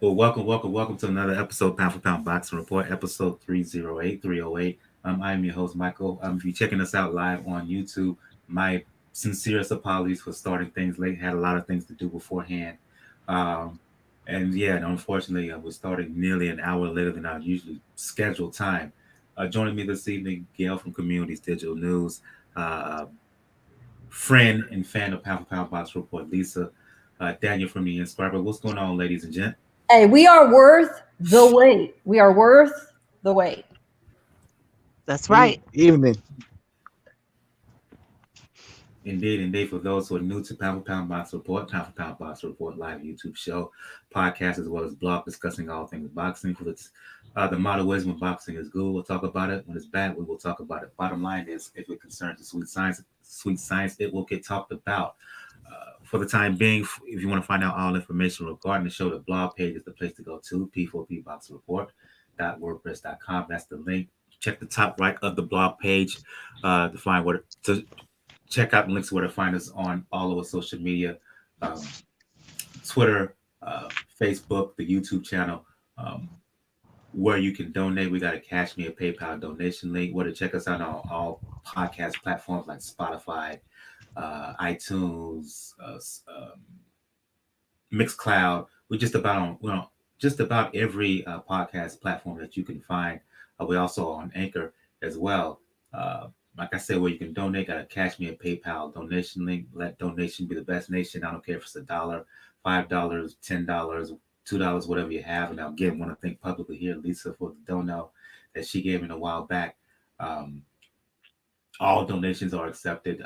Well, welcome to another episode, Pound for Pound Boxing Report, episode 308. I am your host, Michael. If you're checking us out live on YouTube, my sincerest apologies for starting things late. Had a lot of things to do beforehand. Um, and yeah, and unfortunately, we're starting nearly an hour later than our usually scheduled time. Joining me this evening, Gail from Communities Digital News, uh, friend and fan of Pound for Pound Boxing Report, Lisa, Daniel from the Inscriber. What's going on, ladies and gents? Hey, we are worth the wait. We are worth the wait. That's right. Evening. Indeed. For those who are new to Pound for Pound Box Report, Pound for Pound Box Report live YouTube show, podcast, as well as blog discussing all things boxing. For the motto is when boxing is good, we'll talk about it. When it's bad, we will talk about it. Bottom line is, if it concerns the sweet science, it will get talked about. For the time being, if you want to find out all information regarding the show, the blog page is the place to go to, p4pboxreport.wordpress.com. That's the link. Check the top right of the blog page to find what to check out the links where to find us on all of our social media, um, Twitter, Facebook, the YouTube channel, where you can donate. We got a Cash Me a PayPal donation link. Where to check us out on all podcast platforms like Spotify, iTunes, Mixcloud. We're on just about every podcast platform that you can find. We're also on Anchor as well. Like I said, where you can donate, got a Cash Me a PayPal donation link. Let donation be the best nation. I don't care if it's $1, $5, $10, $2, whatever you have. And I'll again want to thank publicly here Lisa for the dono that she gave in a while back. All donations are accepted.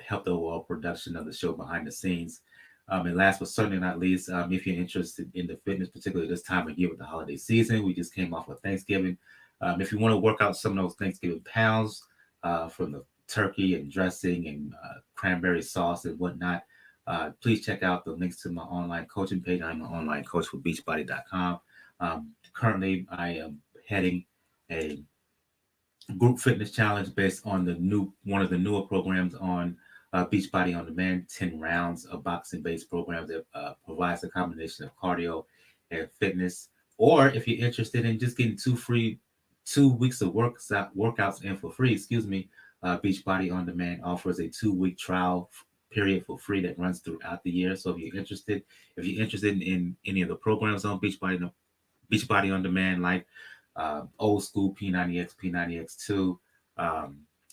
Help the overall production of the show behind the scenes. And last but certainly not least, if you're interested in the fitness, particularly this time of year with the holiday season, we just came off of Thanksgiving. If you want to work out some of those Thanksgiving pounds from the turkey and dressing and cranberry sauce and whatnot, please check out the links to my online coaching page. I'm an online coach for beachbody.com. Currently, I am heading a group fitness challenge based on one of the newer programs on Beachbody On Demand, 10 rounds of boxing-based programs that provides a combination of cardio and fitness. Or if you're interested in just getting 2 weeks of workouts in for free, Beachbody On Demand offers a 2-week trial period for free that runs throughout the year. So if you're interested in any of the programs on Beachbody On Demand, like old school P90X, P90X2,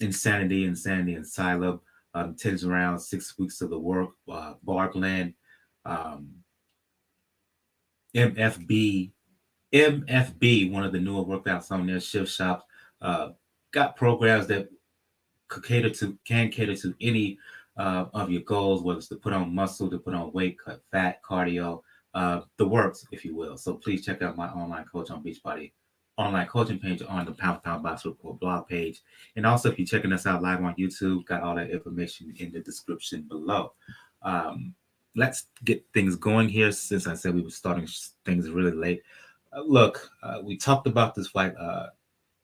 Insanity and Silub, 10 rounds, 6 weeks of the work, bar blend, MFB, one of the newer workouts on their shift shops. Got programs that can cater to any of your goals, whether it's to put on muscle, to put on weight, cut fat, cardio, the works, if you will. So please check out my online coach on Beachbody online coaching page on the Pound for Pound Box Report blog page. And also, if you're checking us out live on YouTube, got all that information in the description below. Let's get things going here, since I said we were starting things really late. Look, we talked about this fight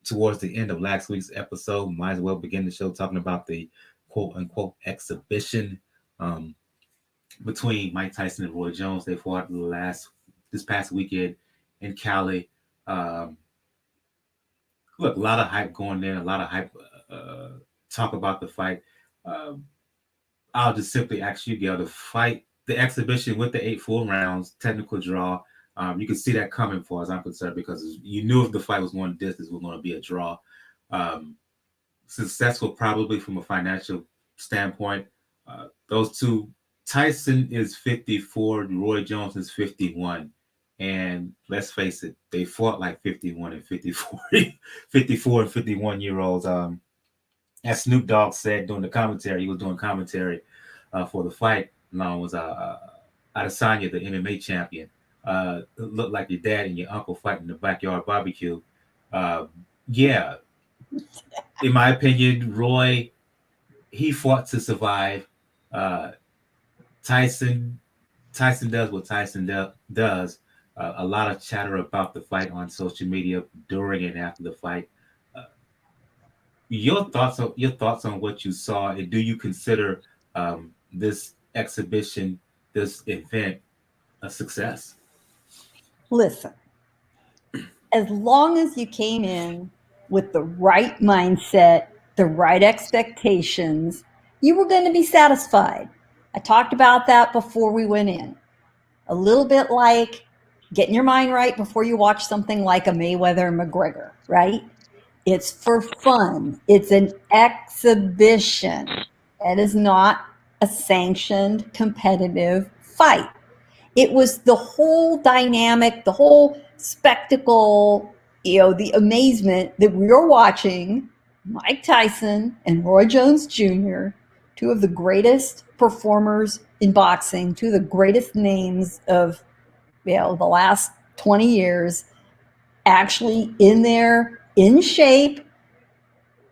towards the end of last week's episode. Might as well begin the show talking about the quote-unquote exhibition between Mike Tyson and Roy Jones. They fought this past weekend in Cali. Look, a lot of hype going there, a lot of hype talk about the fight. I'll just simply ask you, Gail, the exhibition with the 8 full rounds, technical draw. You can see that coming, for as I'm concerned, because you knew if the fight was going distance, it was going to be a draw. Successful probably from a financial standpoint. Those two, Tyson is 54, Roy Jones is 51. And let's face it, they fought like 51 and 54, 54 and 51-year-olds. As Snoop Dogg said during the commentary, he was doing commentary for the fight. Along was Adesanya, the MMA champion. It looked like your dad and your uncle fighting in the backyard barbecue. Yeah, in my opinion, Roy, he fought to survive. Tyson does what Tyson does. A lot of chatter about the fight on social media during and after the fight. Your thoughts on what you saw, and do you consider this exhibition, this event, a success? Listen, as long as you came in with the right mindset, the right expectations, you were going to be satisfied. I talked about that before we went in. A little bit like getting your mind right before you watch something like a Mayweather and McGregor, right? It's for fun. It's an exhibition. It is not a sanctioned competitive fight. It was the whole dynamic, the whole spectacle, the amazement that we were watching Mike Tyson and Roy Jones Jr., two of the greatest performers in boxing, two of the greatest names of the last 20 years, actually in there, in shape,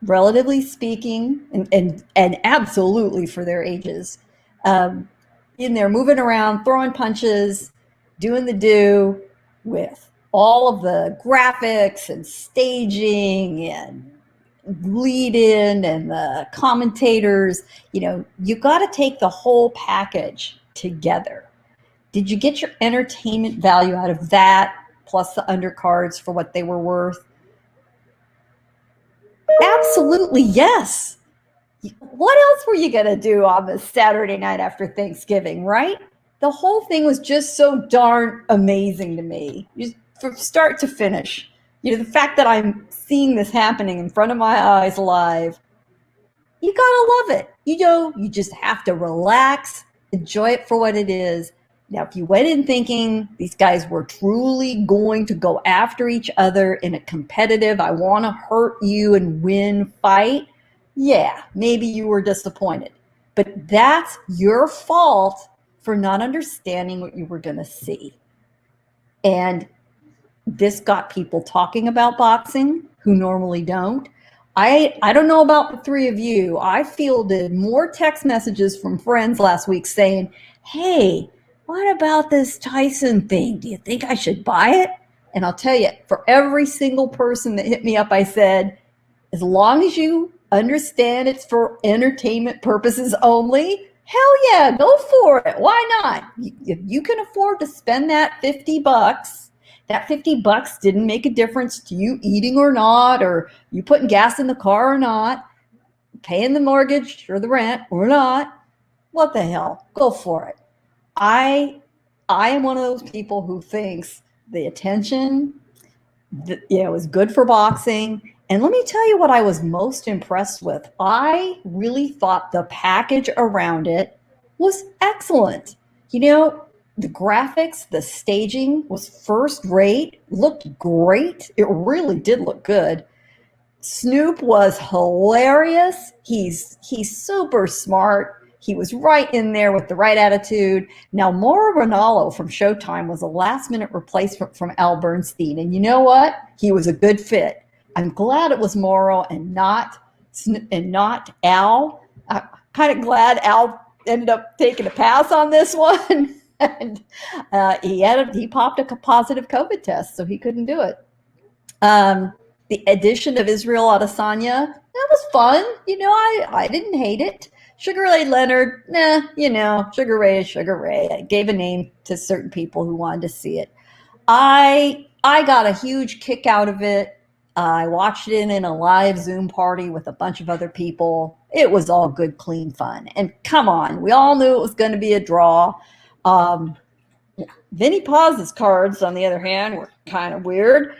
relatively speaking, and absolutely for their ages, in there moving around, throwing punches, doing the do with all of the graphics and staging and lead in and the commentators. You got to take the whole package together. Did you get your entertainment value out of that plus the undercards for what they were worth? Absolutely, yes. What else were you going to do on this Saturday night after Thanksgiving, right? The whole thing was just so darn amazing to me, just from start to finish. The fact that I'm seeing this happening in front of my eyes live, you got to love it. You just have to relax, enjoy it for what it is. Now, if you went in thinking these guys were truly going to go after each other in a competitive, I want to hurt you and win fight, yeah, maybe you were disappointed. But that's your fault for not understanding what you were going to see. And this got people talking about boxing who normally don't. I don't know about the three of you. I fielded more text messages from friends last week saying, hey, what about this Tyson thing? Do you think I should buy it? And I'll tell you, for every single person that hit me up, I said, as long as you understand it's for entertainment purposes only, hell yeah, go for it. Why not? If you can afford to spend that $50, that $50 didn't make a difference to you eating or not, or you putting gas in the car or not, paying the mortgage or the rent or not, what the hell? Go for it. I am one of those people who thinks the attention is good for boxing. And let me tell you what I was most impressed with. I really thought the package around it was excellent. The graphics, the staging was first rate, looked great. It really did look good. Snoop was hilarious. He's super smart. He was right in there with the right attitude. Now, Mauro Ranallo from Showtime was a last-minute replacement from Al Bernstein. And you know what? He was a good fit. I'm glad it was Mauro and not Al. I'm kind of glad Al ended up taking a pass on this one. And he popped a positive COVID test, so he couldn't do it. The addition of Israel Adesanya, that was fun. I didn't hate it. Sugar Ray Leonard, Sugar Ray is Sugar Ray. I gave a name to certain people who wanted to see it. I got a huge kick out of it. I watched it in a live Zoom party with a bunch of other people. It was all good, clean fun. And come on, we all knew it was going to be a draw. Vinny Paz's cards, on the other hand, were kind of weird.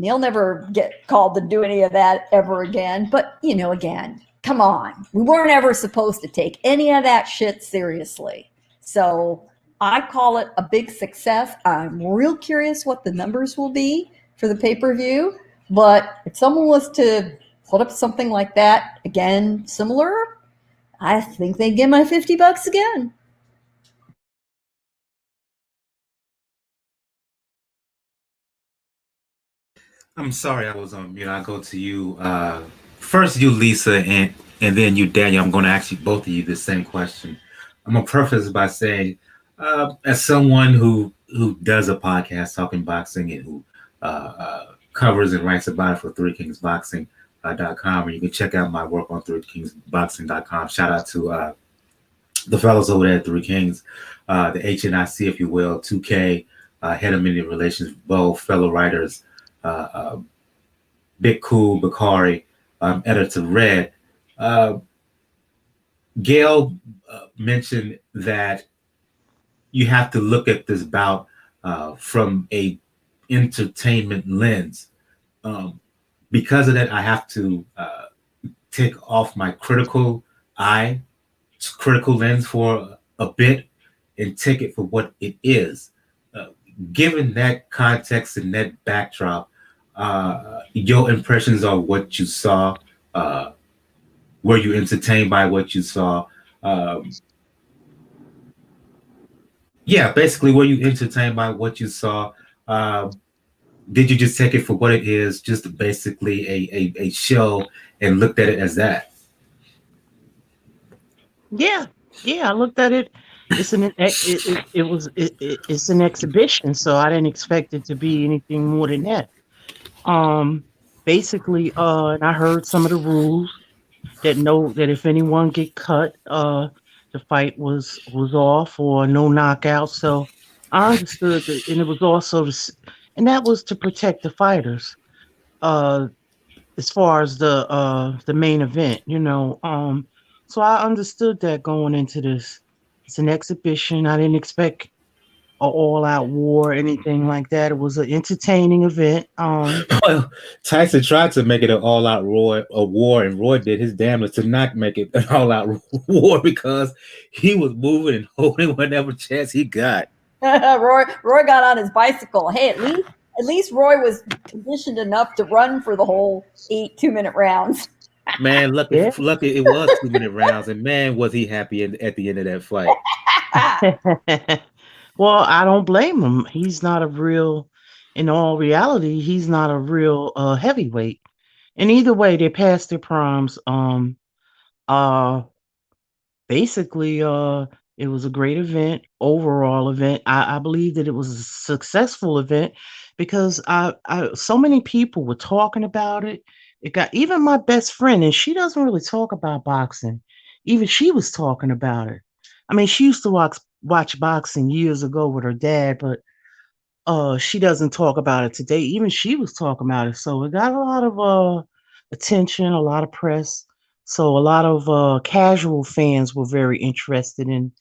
He'll never get called to do any of that ever again. But, again, come on. We weren't ever supposed to take any of that shit seriously. So I call it a big success. I'm real curious what the numbers will be for the pay-per-view. But if someone was to put up something like that, again, similar, I think they'd get my $50 again. I'm sorry I was on mute. I'll go to you. First you, Lisa, and then you, Daniel. I'm going to ask you both of you the same question. I'm going to preface by saying, as someone who does a podcast talking boxing and who covers and writes about it for ThreeKingsBoxing.com, and you can check out my work on ThreeKingsBoxing.com. Shout out to the fellows over there at Three Kings, the HNIC, if you will, 2K, head of media relations, both fellow writers, uh, uh, Big Cool, Bakari, editor Red. Uh, Gayle mentioned that you have to look at this bout from a entertainment lens. Um, because of that, I have to take off my eye, critical lens for a bit, and take it for what it is. Uh, Given that context and that backdrop, your impressions of what you saw. Were you entertained by what you saw? Um, yeah, basically, were you entertained by what you saw? Um, did you just take it for what it is, just basically a show, and looked at it as that? Yeah, yeah. I looked at it. It's an exhibition, so I didn't expect it to be anything more than that. Um, basically, and I heard some of the rules that know that if anyone get cut, the fight was off or no knockout. So I understood that, and it was also and that was to protect the fighters. Uh, as far as the main event, so I understood that going into this. It's an exhibition. I didn't expect a all out war or anything like that. It was an entertaining event. Well, Tyson tried to make it an all-out war, and Roy did his damnedest to not make it an all-out war because he was moving and holding whatever chance he got. Roy got on his bicycle. Hey, at least Roy was conditioned enough to run for the whole 8 2-minute rounds. Man, Yeah. lucky it was 2 minute rounds, and man, was he happy at the end of that fight. Well, I don't blame him. He's not a real, in all reality, he's not a real heavyweight. And either way, they passed their primes. Uh, basically, it was a great event, overall event. I believe that it was a successful event because so many people were talking about it. It got even my best friend, and she doesn't really talk about boxing. Even she was talking about it. I mean, she used to watch boxing years ago with her dad, but she doesn't talk about it today. Even she was talking about it, so it got a lot of attention, a lot of press. So a lot of casual fans were very interested in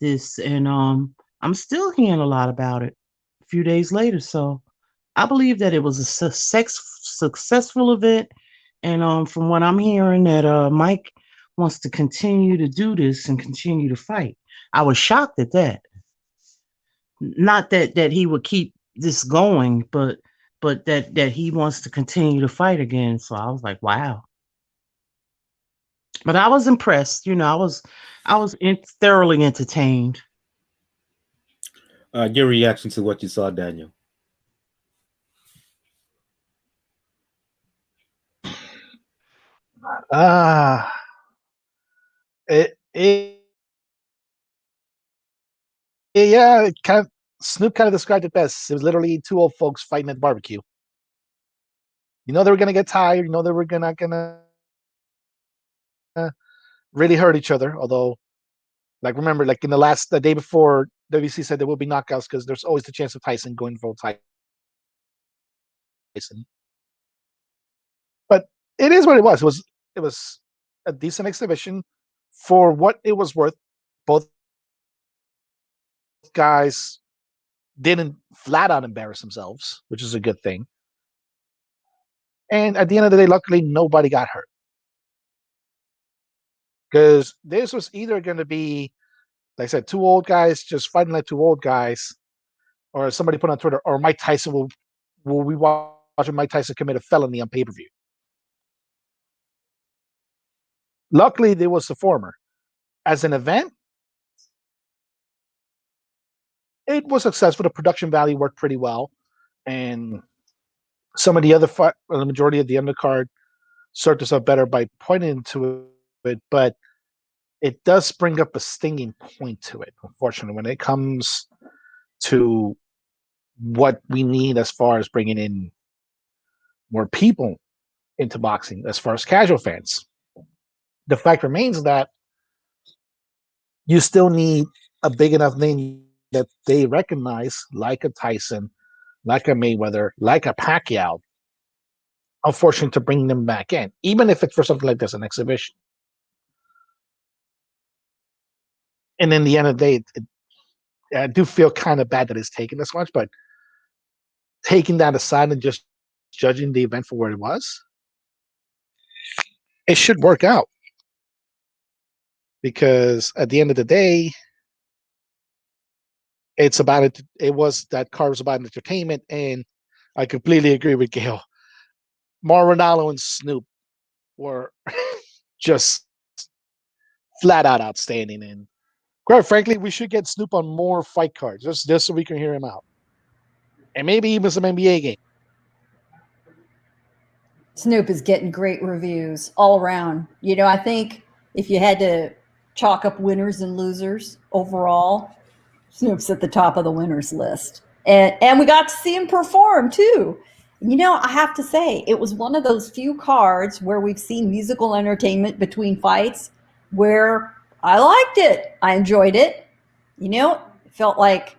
this, and I'm still hearing a lot about it a few days later. So I believe that it was a successful event, and from what I'm hearing, that Mike wants to continue to do this and continue to fight. I was shocked at that. Not that he would keep this going, but that he wants to continue to fight again. So I was like, wow. But I was impressed. I was thoroughly entertained. Your reaction to what you saw, Daniel? Ah, it yeah, it kind of Snoop kind of described it best. It was literally two old folks fighting at the barbecue. You know they were gonna get tired. You know they were gonna really hurt each other. Although, like remember, like in the day before, WBC said there will be knockouts because there's always the chance of Tyson going for Tyson. But it is what it was. It was a decent exhibition for what it was worth. Both guys didn't flat out embarrass themselves, which is a good thing. And at the end of the day, luckily, nobody got hurt. Because this was either going to be, like I said, two old guys just fighting like two old guys, or somebody put on Twitter, or Mike Tyson will we watching Mike Tyson commit a felony on pay-per-view. Luckily, there was the former. As an event, it was successful. The production value worked pretty well. And some of the the majority of the undercard served us up better by pointing to it. But it does bring up a stinging point to it, unfortunately, when it comes to what we need as far as bringing in more people into boxing, as far as casual fans. The fact remains that you still need a big enough name. that they recognize, like a Tyson, like a Mayweather, like a Pacquiao, unfortunately, to bring them back in, even if it's for something like this, an exhibition. And in the end of the day, I do feel kind of bad that it's taken this much, but taking that aside and just judging the event for what it was, it should work out. Because at the end of the day, it's about it. It was that card was about entertainment, and I completely agree with Gail. Ronaldo and Snoop were just flat out outstanding, and quite frankly, we should get Snoop on more fight cards just so we can hear him out, and maybe even some NBA games. Snoop is getting great reviews all around. You know, I think if you had to chalk up winners and losers overall, Snoop's at the top of the winners list. And we got to see him perform too. You know, I have to say, it was one of those few cards where we've seen musical entertainment between fights where I liked it. I enjoyed it. You know, it felt like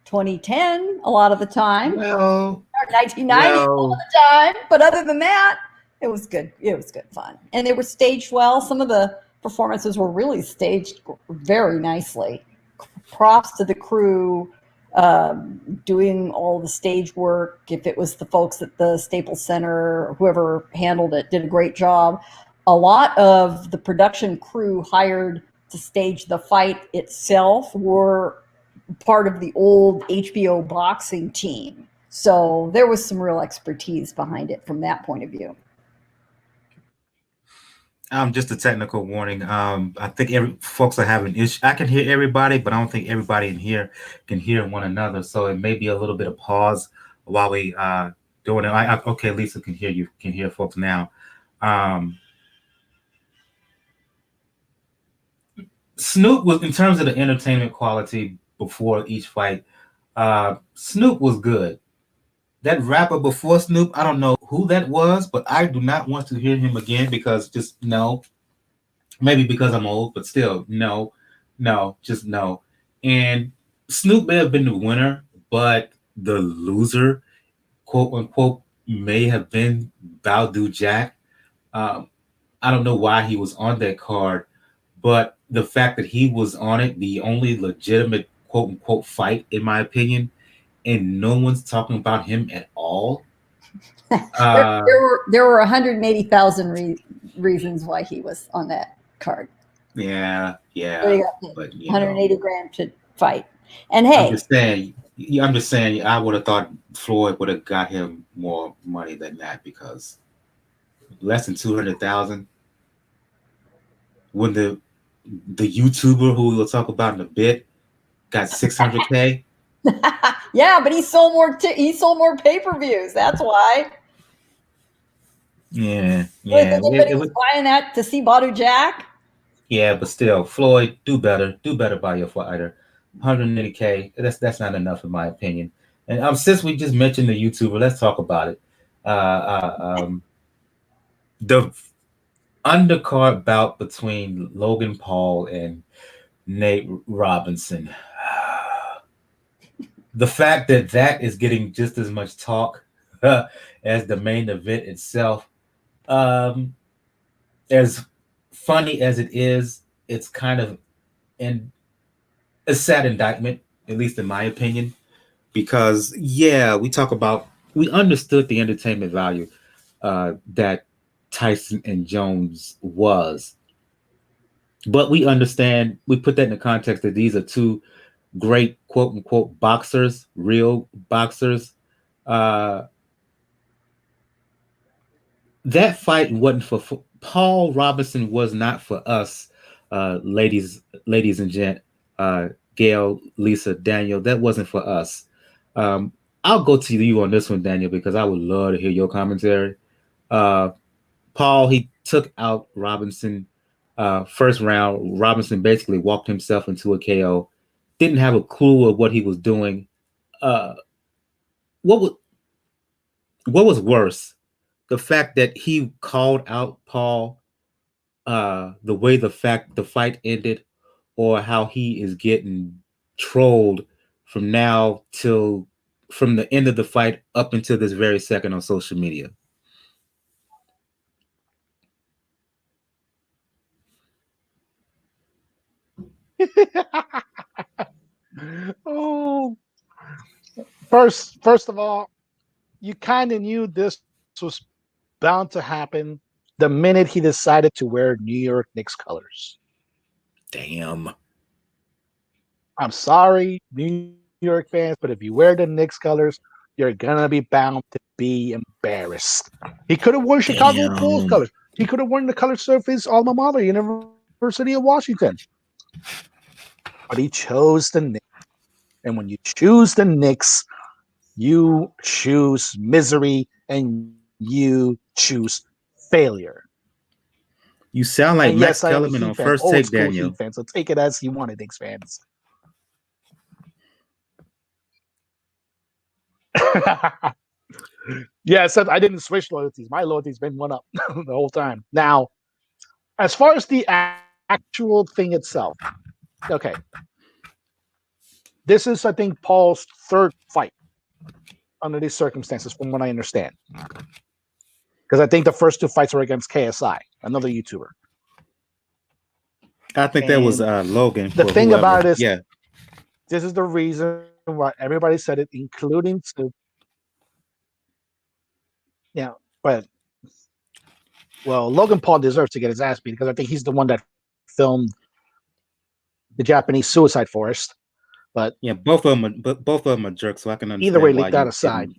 2010 a lot of the time. Well, Or 1990 a lot of the time. But other than that, it was good. It was good fun. And they were staged well. Some of the performances were really staged very nicely. Props to the crew doing all the stage work. If it was the folks at the Staples Center or whoever handled it, did a great job. A lot of the production crew hired to stage the fight itself were part of the old HBO boxing team. So there was some real expertise behind it from that point of view. Just a technical warning. I think folks are having issue. I can hear everybody, but I don't think everybody in here can hear one another. So it may be a little bit of pause while we doing it. Okay, Lisa can hear you. Can hear folks now. Snoop was, in terms of the entertainment quality before each fight, Snoop was good. That rapper before Snoop, I don't know who that was, but I do not want to hear him again because just no. Maybe because I'm old, but still, no, just no. And Snoop may have been the winner, but the loser, quote unquote, may have been Baldu Jack. I don't know why he was on that card, but the fact that he was on it, the only legitimate quote unquote fight, in my opinion, and no one's talking about him at all. There were 180,000 reasons why he was on that card. Yeah. But 180 grand to fight. And hey, I'm just saying, I would have thought Floyd would have got him more money than that because less than 200,000. When the YouTuber who we'll talk about in a bit got 600K. Yeah, but he sold more pay-per-views. That's why. Yeah. Everybody was buying that to see Badu Jack. Yeah, but still, Floyd, do better by your fighter. 180K. That's not enough in my opinion. And since we just mentioned the YouTuber, let's talk about it. The undercard bout between Logan Paul and Nate Robinson. The fact that is getting just as much talk as the main event itself. As funny as it is, it's kind of a sad indictment, at least in my opinion, because we understood the entertainment value that Tyson and Jones was, but we put that in the context that these are two great quote unquote boxers, real boxers. That fight wasn't for Paul Robinson, was not for us, ladies and gent, Gail, Lisa, Daniel. That wasn't for us. I'll go to you on this one, Daniel, because I would love to hear your commentary. Paul, he took out Robinson first round. Robinson basically walked himself into a KO. Didn't have a clue of what he was doing. What was worse? The fact that he called out Paul, the way the fight ended, or how he is getting trolled from now till from the end of the fight up until this very second on social media? Oh, first of all, you kind of knew this was bound to happen the minute he decided to wear New York Knicks colors. Damn. I'm sorry, New York fans, but if you wear the Knicks colors, you're gonna be bound to be embarrassed. He could have worn Chicago Bulls Damn. colors. He could have worn the colors of his alma mater, University of Washington. But he chose the Knicks. And when you choose the Knicks, you choose misery and you choose failure. You sound like And Max yes, I am a Kellerman Heat on fan, First old Take, school Daniel. Heat fan, so take it as you want it, Knicks fans. Yes, I didn't switch loyalties. My loyalty's been one up the whole time. Now, as far as the actual thing itself, okay. This is, I think, Paul's third fight under these circumstances, from what I understand. Because I think the first two fights were against KSI, another YouTuber. I think that was Logan. The thing whoever. about it is, yeah, this is the reason why everybody said it, including Snoop. Yeah, but well, Logan Paul deserves to get his ass beat because I think he's the one that filmed the Japanese suicide forest. But yeah, both of them are jerks, so I can understand either way, why leave that you aside.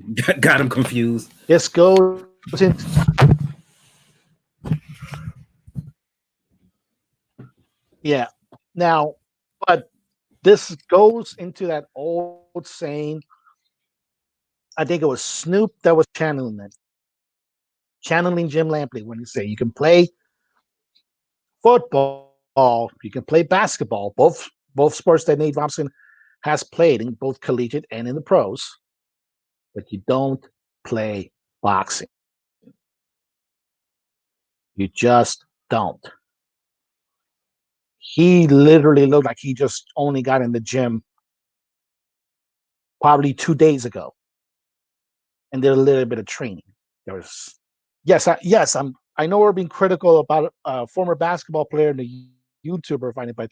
got them confused. This goes into yeah. Now, but this goes into that old saying. I think it was Snoop that was channeling it, channeling Jim Lampley when he said, "You can play football, you can play basketball, both sports that Nate Robinson has played in both collegiate and in the pros, but you don't play boxing. You just don't." He literally looked like he just only got in the gym probably 2 days ago and did a little bit of training. There was I know we're being critical about a former basketball player and a YouTuber finding, but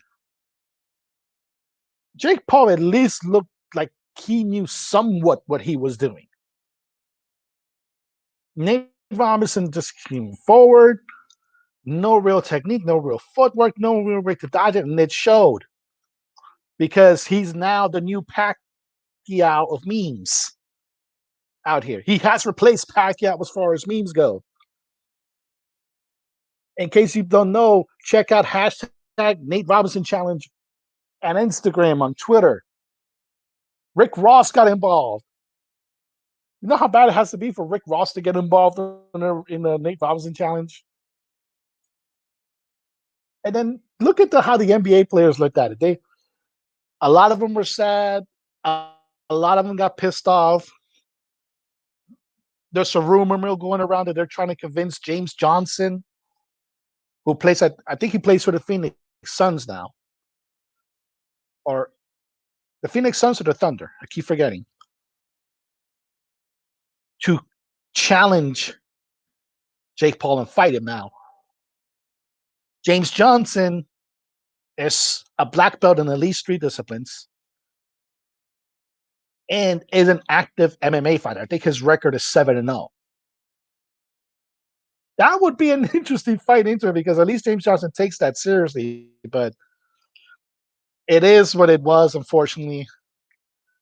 Jake Paul at least looked like he knew somewhat what he was doing. Nate Robinson just came forward, no real technique, no real footwork, no real way to dodge it, and it showed because he's now the new Pacquiao of memes out here. He has replaced Pacquiao as far as memes go. In case you don't know, check out hashtag Nate Robinson Challenge on Instagram, on Twitter. Rick Ross got involved. You know how bad it has to be for Rick Ross to get involved in the Nate Robinson Challenge? And then look at how the NBA players looked at it. A lot of them were sad. A lot of them got pissed off. There's a rumor mill going around that they're trying to convince James Johnson, who plays I think he plays for the Phoenix Suns now. Or the Phoenix Suns or the Thunder. I keep forgetting. To challenge Jake Paul and fight him now. James Johnson is a black belt in elite street disciplines and is an active MMA fighter. I think his record is 7-0. That would be an interesting fight into it because at least James Johnson takes that seriously. But it is what it was, unfortunately.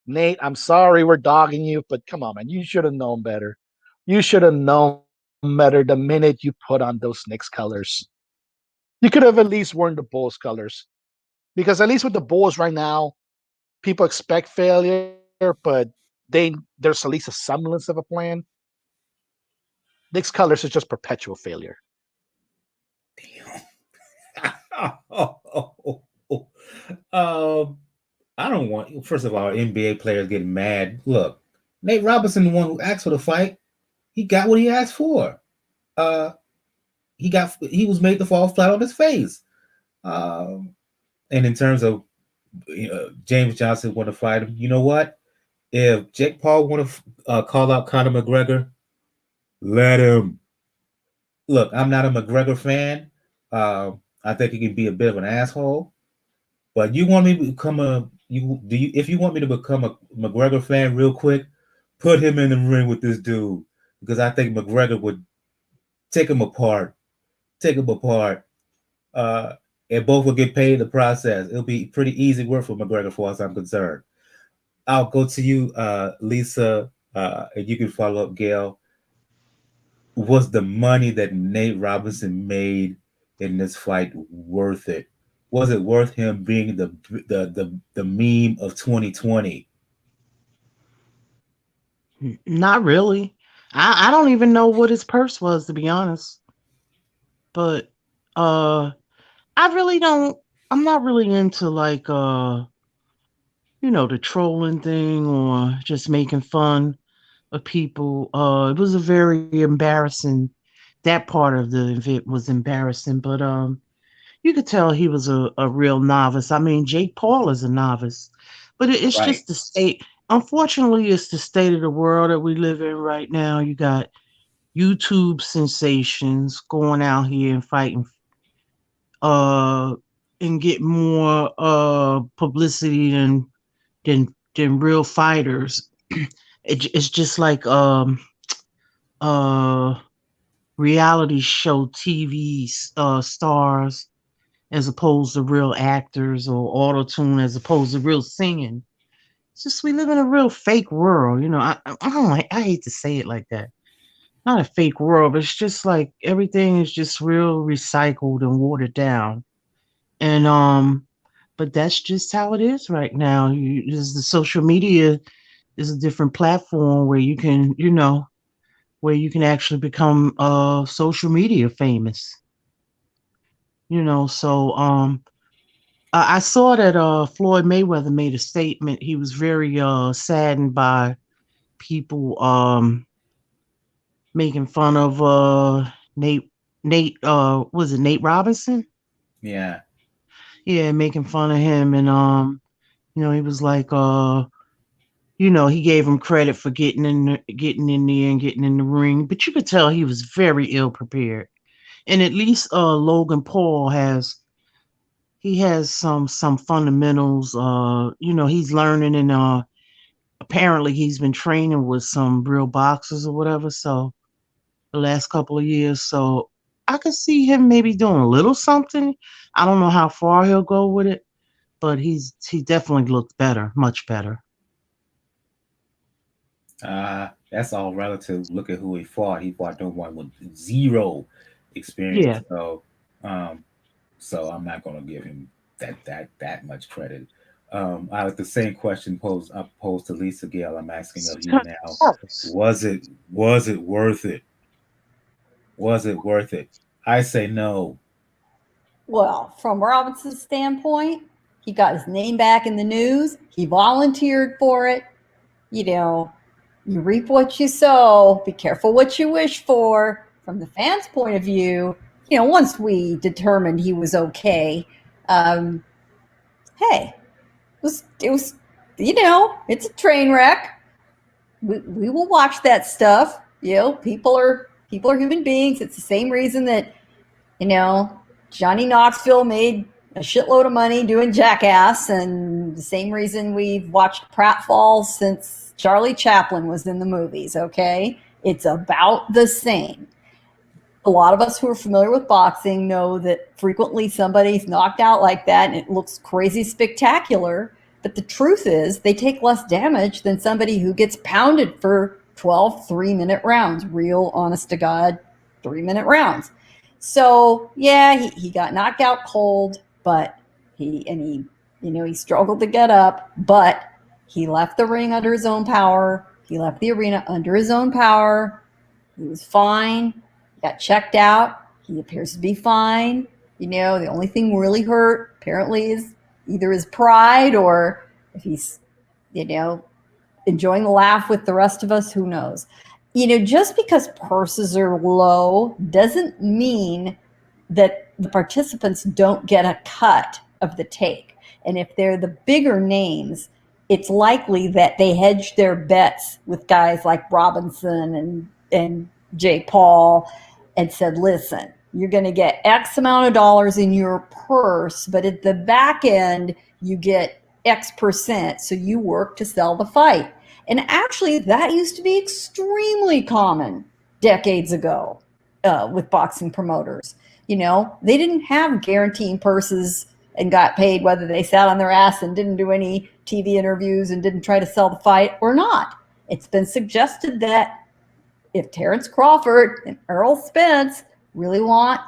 Nate, I'm sorry we're dogging you, but come on, man. You should have known better. You should have known better the minute you put on those Knicks colors. You could have at least worn the Bulls colors. Because at least with the Bulls right now, people expect failure, but there's at least a semblance of a plan. Knicks colors is just perpetual failure. I don't want. First of all, NBA players getting mad. Look, Nate Robinson, the one who asked for the fight, he got what he asked for. He was made to fall flat on his face. And in terms of James Johnson want to fight him. You know what? If Jake Paul want to call out Conor McGregor, let him. Look, I'm not a McGregor fan. I think he can be a bit of an asshole. But you want me to become a you do you if you want me to become a McGregor fan real quick, put him in the ring with this dude because I think McGregor would take him apart, take him apart, uh, and both will get paid in the process. It'll be pretty easy work for McGregor, as far as I'm concerned. I'll go to you, Lisa, and you can follow up, Gail. Was the money that Nate Robinson made in this fight worth it? Was it worth him being the meme of 2020? Not really. I don't even know what his purse was, to be honest. But uh I really don't I'm not really into like the trolling thing or just making fun of people. It was a very embarrassing that part of the event was embarrassing, but you could tell he was a real novice. I mean, Jake Paul is a novice, but it's Right, just the state. Unfortunately, it's the state of the world that we live in right now. You got YouTube sensations going out here and fighting uh and get more publicity than real fighters. It's just like uh reality show TV stars as opposed to real actors or auto tune as opposed to real singing. It's just we live in a real fake world. I don't like, I hate to say it like that. Not a fake world, but it's just like everything is just real recycled and watered down. And but that's just how it is right now. Is the social media is a different platform where you can actually become social media famous. So I saw that Floyd Mayweather made a statement. He was very saddened by people making fun of Nate was it Nate Robinson? yeah. Yeah, making fun of him, and he was like he gave him credit for getting in there and getting in the ring, but you could tell he was very ill prepared. And at least Logan Paul has some fundamentals. He's learning, and apparently he's been training with some real boxers or whatever. So the last couple of years, so I could see him maybe doing a little something. I don't know how far he'll go with it, but he definitely looked better, much better. That's all relative. Look at who he fought. He fought no one with zero experience. Yeah. Um, so I'm not going to give him that much credit. I like the same question I posed to Lisa Gale. I'm asking of you now. Was it worth it? Was it worth it? I say no. Well, from Robinson's standpoint, he got his name back in the news. He volunteered for it. You reap what you sow. Be careful what you wish for. From the fans' point of view, once we determined he was okay, hey, it was it's a train wreck. We will watch that stuff. People are human beings. It's the same reason that Johnny Knoxville made a shitload of money doing Jackass, and the same reason we've watched pratfalls since Charlie Chaplin was in the movies. Okay, it's about the same. A lot of us who are familiar with boxing know that frequently somebody's knocked out like that and it looks crazy spectacular. But the truth is they take less damage than somebody who gets pounded for 12 3-minute rounds, real honest to God 3-minute rounds. So yeah, he got knocked out cold, but he struggled to get up, but he left the ring under his own power. He left the arena under his own power. He was fine. Got checked out. He appears to be fine. The only thing really hurt apparently is either his pride or if he's, enjoying the laugh with the rest of us, who knows? Just because purses are low doesn't mean that the participants don't get a cut of the take. And if they're the bigger names, it's likely that they hedged their bets with guys like Robinson and Jake Paul and said, listen, you're going to get X amount of dollars in your purse, but at the back end, you get X percent. So you work to sell the fight. And actually, that used to be extremely common decades ago with boxing promoters. You know, they didn't have guaranteeing purses and got paid whether they sat on their ass and didn't do any TV interviews and didn't try to sell the fight or not. It's been suggested that if Terrence Crawford and Errol Spence really want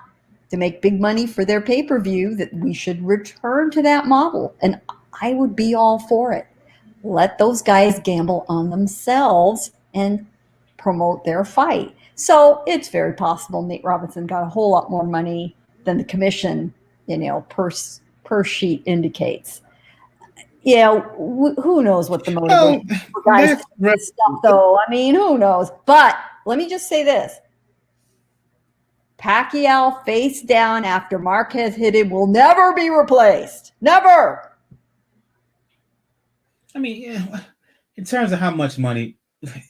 to make big money for their pay-per-view, that we should return to that model. And I would be all for it. Let those guys gamble on themselves and promote their fight. So it's very possible Nate Robinson got a whole lot more money than the commission, per sheet indicates. Yeah, who knows what the motivation for guys to do this stuff, though. I mean, who knows? But let me just say this. Pacquiao face down after Marquez hit him will never be replaced. Never. I mean, yeah, in terms of how much money,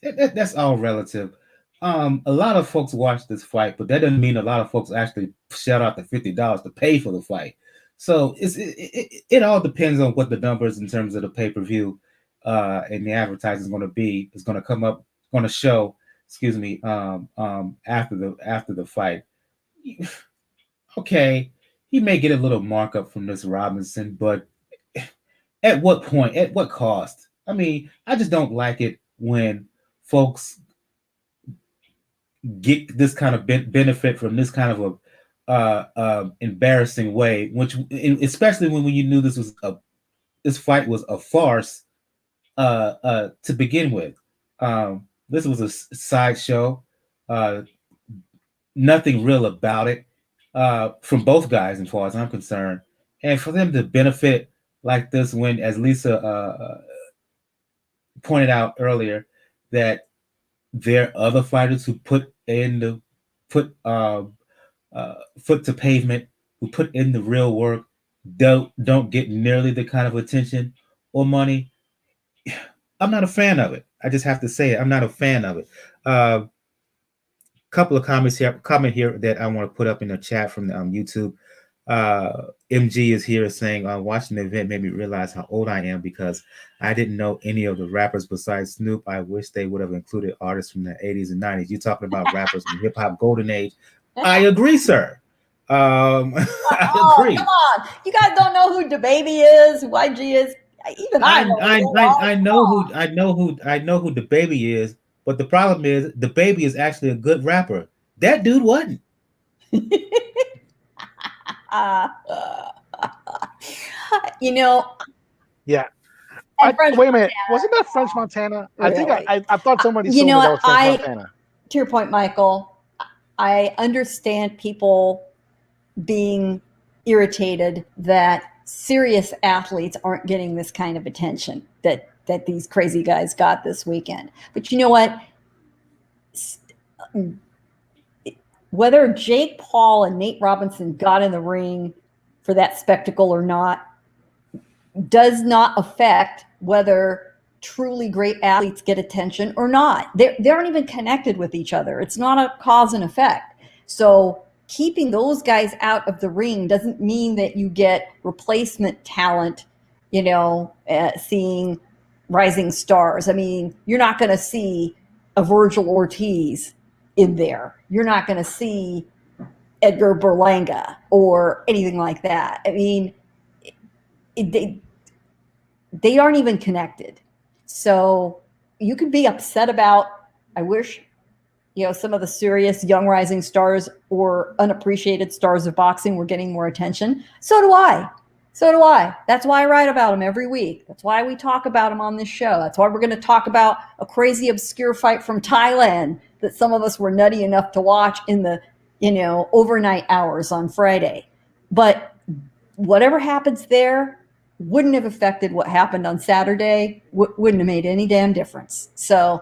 that's all relative. A lot of folks watch this fight, but that doesn't mean a lot of folks actually shell out the $50 to pay for the fight. So it all depends on what the numbers in terms of the pay-per-view and the advertising is going to be. It's going to come up, going to show. Excuse me. After the fight, okay, he may get a little markup from this Robinson, but at what point? At what cost? I mean, I just don't like it when folks get this kind of benefit from this kind of a embarrassing way, which especially when you knew this fight was a farce to begin with. This was a sideshow, nothing real about it from both guys, as far as I'm concerned, and for them to benefit like this, when, as Lisa pointed out earlier, that there are other fighters who put foot to pavement, who put in the real work, don't get nearly the kind of attention or money. I'm not a fan of it. I just have to say it. I'm not a fan of it. Couple of comment here that I want to put up in the chat from the YouTube. MG is here saying, watching the event made me realize how old I am because I didn't know any of the rappers besides Snoop. I wish they would have included artists from the 80s and 90s. You're talking about rappers from hip hop golden age. I agree, sir. I agree. Come on, you guys don't know who DaBaby is, who YG is. Even I know who DaBaby is, but the problem is DaBaby is actually a good rapper. That dude wasn't. Yeah. Wait a minute. Montana. Wasn't that French Montana? Really? I think I thought somebody told me that was French Montana. To your point, Michael, I understand people being irritated that serious athletes aren't getting this kind of attention that these crazy guys got this weekend. But you know what? Whether Jake Paul and Nate Robinson got in the ring for that spectacle or not does not affect whether truly great athletes get attention or not. They aren't even connected with each other. It's not a cause and effect. So keeping those guys out of the ring doesn't mean that you get replacement talent, seeing rising stars. I mean, you're not going to see a Virgil Ortiz in there. You're not going to see Edgar Berlanga or anything like that. I mean, they aren't even connected. So you could be upset about, I wish, some of the serious young rising stars or unappreciated stars of boxing were getting more attention. So do I. That's why I write about them every week. That's why we talk about them on this show. That's why we're going to talk about a crazy, obscure fight from Thailand that some of us were nutty enough to watch in the, overnight hours on Friday. But whatever happens there wouldn't have affected what happened on Saturday, wouldn't have made any damn difference. So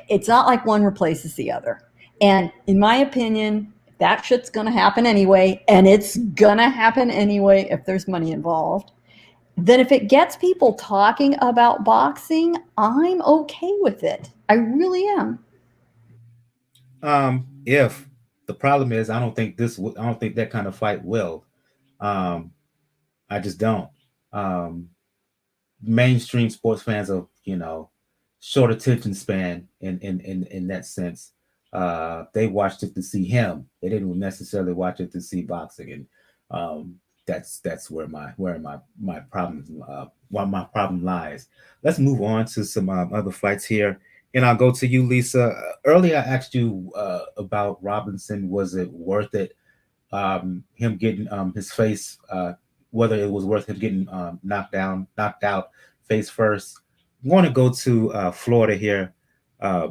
it's not like one replaces the other. And in my opinion, that shit's going to happen anyway, and it's going to happen anyway if there's money involved. then if it gets people talking about boxing, I'm okay with it. I really am. If the problem is, I don't think that kind of fight will. Um, I just don't. Um, Mainstream sports fans are, short attention span in that sense. They watched it to see him. They didn't necessarily watch it to see boxing, and that's where my problem lies. Let's move on to some other fights here, and I'll go to you, Lisa. Earlier, I asked you about Robinson. Was it worth it? Him getting his face, whether it was worth him getting knocked out face first. I want to go to Florida here. Uh,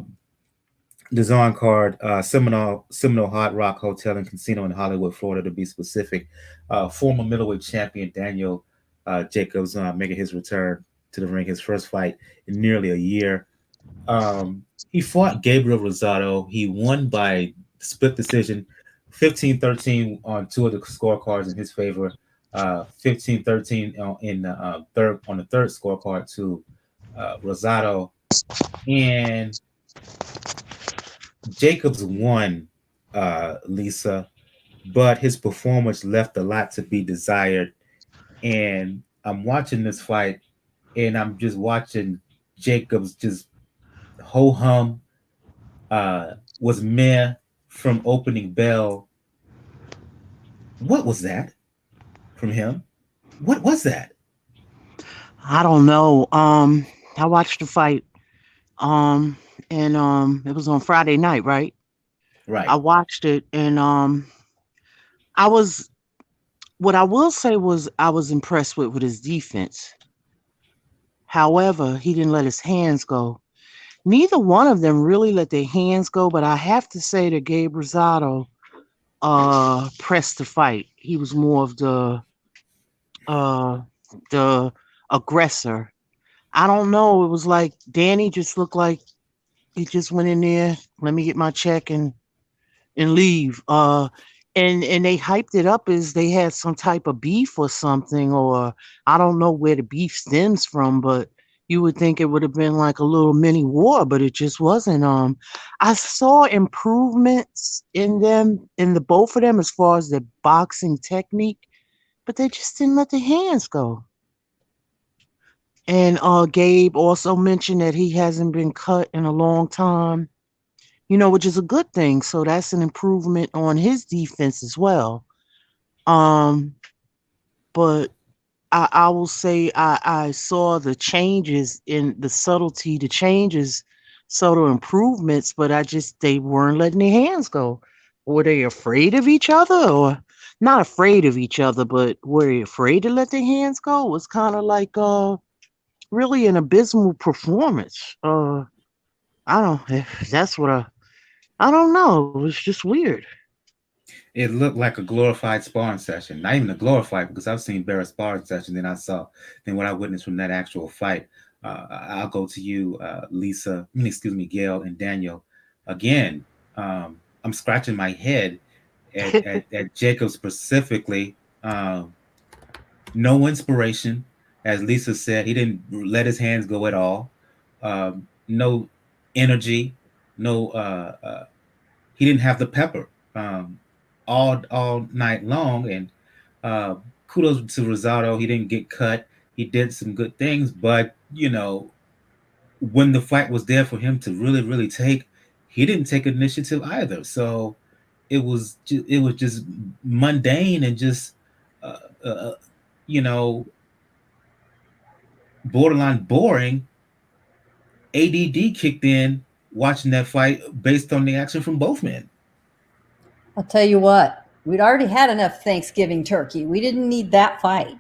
the Zon card, Seminole Hard Rock Hotel and Casino in Hollywood, Florida, to be specific. Former middleweight champion Daniel Jacobs making his return to the ring, his first fight in nearly a year. He fought Gabriel Rosado. He won by split decision, 15-13 on two of the scorecards in his favor, 15-13 on the third scorecard to Rosado. And Jacobs won, Lisa, but his performance left a lot to be desired. And I'm watching this fight, and I'm just watching Jacobs just ho hum, was meh from opening bell. What was that from him? What was that? I don't know. I watched the fight. And it was on Friday night, right? Right. I watched it, and I was. What I will say was I was impressed with his defense. However, he didn't let his hands go. Neither one of them really let their hands go, but I have to say that Gabe Rosado pressed the fight. He was more of the aggressor. I don't know. It was like Danny just looked like he just went in there, let me get my check and leave. And they hyped it up as they had some type of beef or something, or I don't know where the beef stems from, but you would think it would have been like a little mini war, but it just wasn't. I saw improvements in the both of them as far as their boxing technique, but they just didn't let the hands go. And Gabe also mentioned that he hasn't been cut in a long time, which is a good thing. So that's an improvement on his defense as well. But I will say I saw the changes in the subtlety, the changes, subtle improvements, but they weren't letting their hands go. Were they afraid of each other, or not afraid of each other, but were they afraid to let their hands go? It was kind of like really an abysmal performance. I don't. That's what I don't know. It was just weird. It looked like a glorified sparring session. Not even a glorified, because I've seen better sparring sessions than what I witnessed from that actual fight. I'll go to you, Lisa. Excuse me, Gayle and Daniel. Again, I'm scratching my head at Jacob specifically. No inspiration, as Lisa said. He didn't let his hands go at all. No energy. No. He didn't have the pepper. All night long, and kudos to Rosado. He didn't get cut. He did some good things, but when the fight was there for him to really take, he didn't take initiative either. So it was just mundane and just borderline boring. ADD kicked in watching that fight based on the action from both men. I'll tell you what, we'd already had enough Thanksgiving turkey. We didn't need that fight.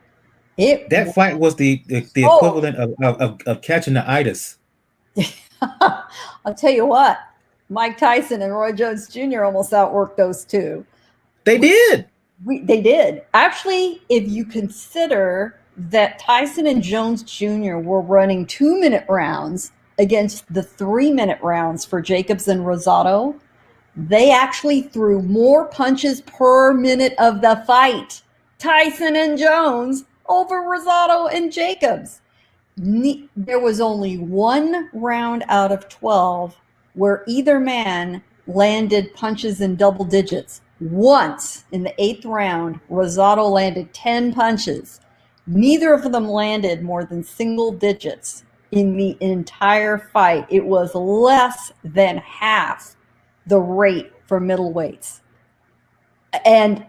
That fight was the equivalent of catching the itis. I'll tell you what, Mike Tyson and Roy Jones Jr. almost outworked those two. They did. They did. Actually, if you consider that Tyson and Jones Jr. were running 2-minute rounds against the 3-minute rounds for Jacobs and Rosado, they actually threw more punches per minute of the fight. Tyson and Jones over Rosado and Jacobs. There was only one round out of 12 where either man landed punches in double digits. Once in the 8th round, Rosado landed 10 punches. Neither of them landed more than single digits in the entire fight. It was less than half the rate for middleweights. And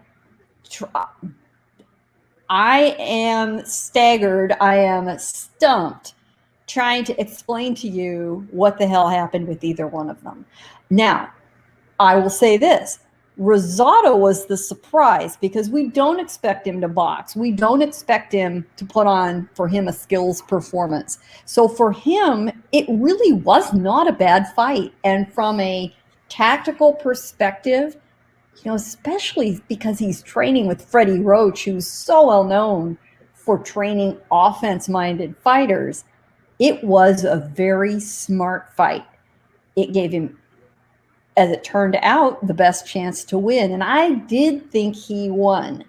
I am staggered. I am stumped trying to explain to you what the hell happened with either one of them. Now, I will say this. Rosado was the surprise because we don't expect him to box. We don't expect him to put on, for him, a skills performance. So for him, it really was not a bad fight. And from a tactical perspective, you know, especially because he's training with Freddie Roach, who's so well known for training offense-minded fighters, it was a very smart fight. It gave him, as it turned out, the best chance to win. And I did think he won.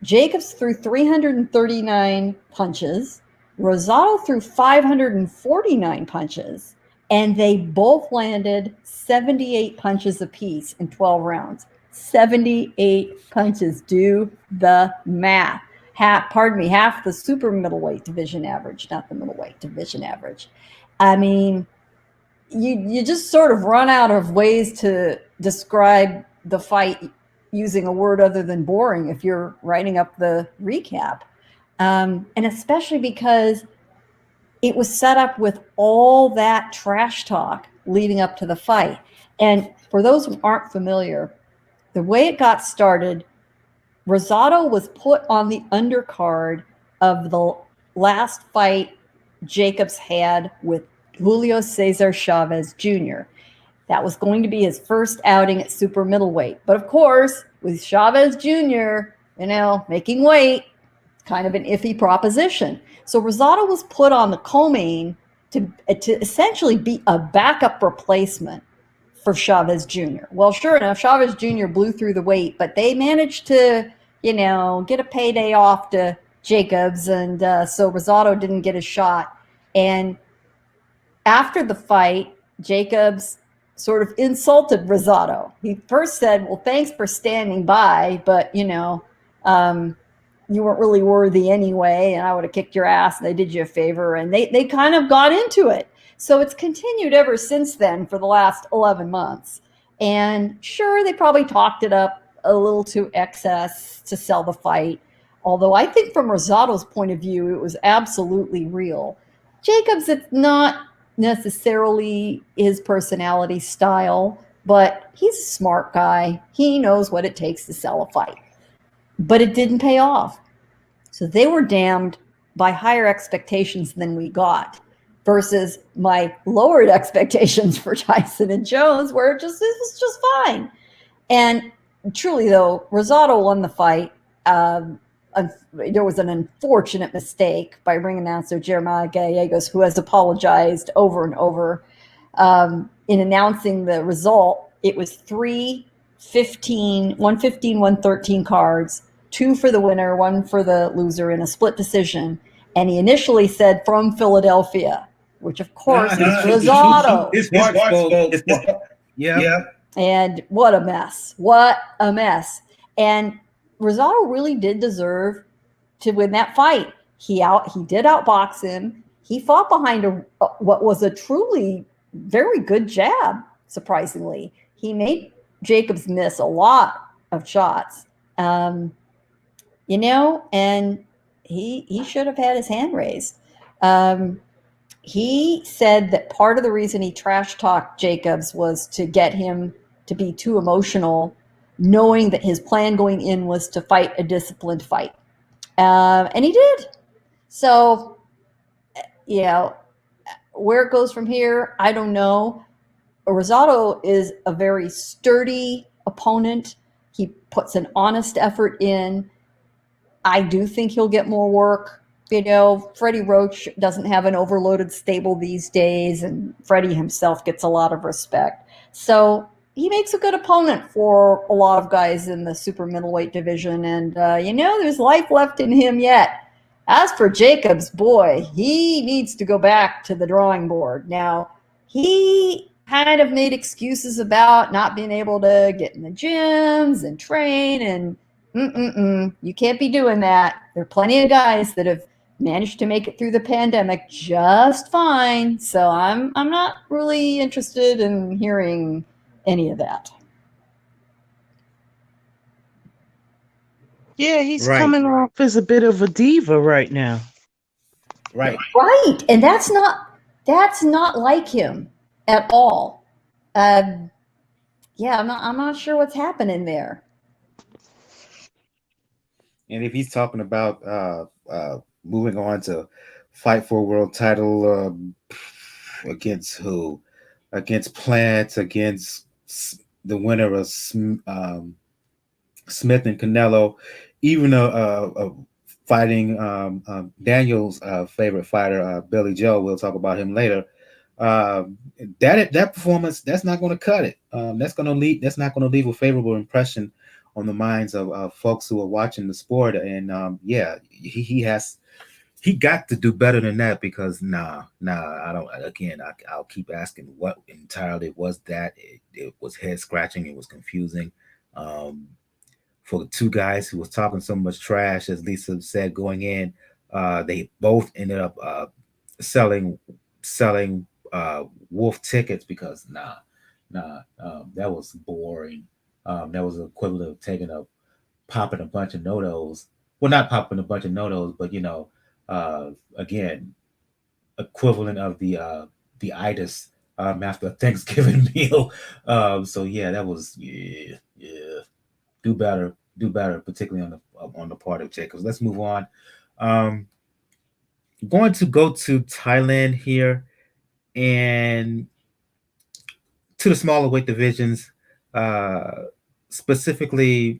Jacobs threw 339 punches. Rosado threw 549 punches. And they both landed 78 punches apiece in 12 rounds. 78 punches. Do the math. Half the super middleweight division average, not the middleweight division average. I mean, you just sort of run out of ways to describe the fight using a word other than boring if you're writing up the recap. And especially because it was set up with all that trash talk leading up to the fight. And for those who aren't familiar, the way it got started, Rosado was put on the undercard of the last fight Jacobs had with Julio Cesar Chavez Jr. That was going to be his first outing at super middleweight. But of course, with Chavez Jr., making weight, kind of an iffy proposition. So Rosado was put on the co-main to essentially be a backup replacement for Chavez Jr. Well, sure enough, Chavez Jr. blew through the weight, but they managed to, get a payday off to Jacobs, and so Rosado didn't get a shot. And after the fight, Jacobs sort of insulted Rosado. He first said, well, thanks for standing by, but, you weren't really worthy anyway, and I would have kicked your ass, and they did you a favor, and they kind of got into it. So it's continued ever since then for the last 11 months. And sure, they probably talked it up a little to excess to sell the fight, although I think from Rosado's point of view, it was absolutely real. Jacobs, it's not necessarily his personality style, but he's a smart guy. He knows what it takes to sell a fight. But it didn't pay off. So they were damned by higher expectations than we got versus my lowered expectations for Tyson and Jones, where it was just fine. And truly, though, Rosado won the fight. There was an unfortunate mistake by ring announcer Jeremiah Gallegos, who has apologized over and over in announcing the result. It was 115, 113 cards, 2 for the winner, 1 for the loser in a split decision. And he initially said from Philadelphia, which of course is Rosado. His fault. Yeah. And what a mess. What a mess. And Rosado really did deserve to win that fight. He did outbox him. He fought behind what was a truly very good jab, surprisingly. He made Jacobs miss a lot of shots. And he should have had his hand raised. He said that part of the reason he trash talked Jacobs was to get him to be too emotional, knowing that his plan going in was to fight a disciplined fight. And he did. So, where it goes from here, I don't know. Rosado is a very sturdy opponent. He puts an honest effort in. I do think he'll get more work. Freddie Roach doesn't have an overloaded stable these days, and Freddie himself gets a lot of respect. So he makes a good opponent for a lot of guys in the super middleweight division. And, there's life left in him yet. As for Jacobs, boy, he needs to go back to the drawing board. Now, he kind of made excuses about not being able to get in the gyms and train, and you can't be doing that. There are plenty of guys that have managed to make it through the pandemic just fine. So I'm not really interested in hearing any of that. Yeah, he's Right. coming off as a bit of a diva right now. Right. Right, and that's not like him at all. Yeah, I'm not sure what's happening there. And if he's talking about moving on to fight for a world title against who? Against Plant, against the winner of Smith and Canelo, even fighting Daniel's favorite fighter, Billy Joe. We'll talk about him later. That performance, that's not going to cut it. That's not going to leave a favorable impression on the minds of folks who are watching the sport. And he got to do better than that, because I don't. Again, I'll keep asking, what entirely was that? It was head scratching. It was confusing. For the two guys who was talking so much trash, as Lisa said going in, they both ended up selling wolf tickets, because that was boring. That was the equivalent of popping a bunch of no-nos. Well, not popping a bunch of no-nos, but again, equivalent of the itis after a Thanksgiving meal. So yeah, that was do better, particularly on the part of Jacobs. Let's move on. Going to go to Thailand here, and to the smaller weight divisions, specifically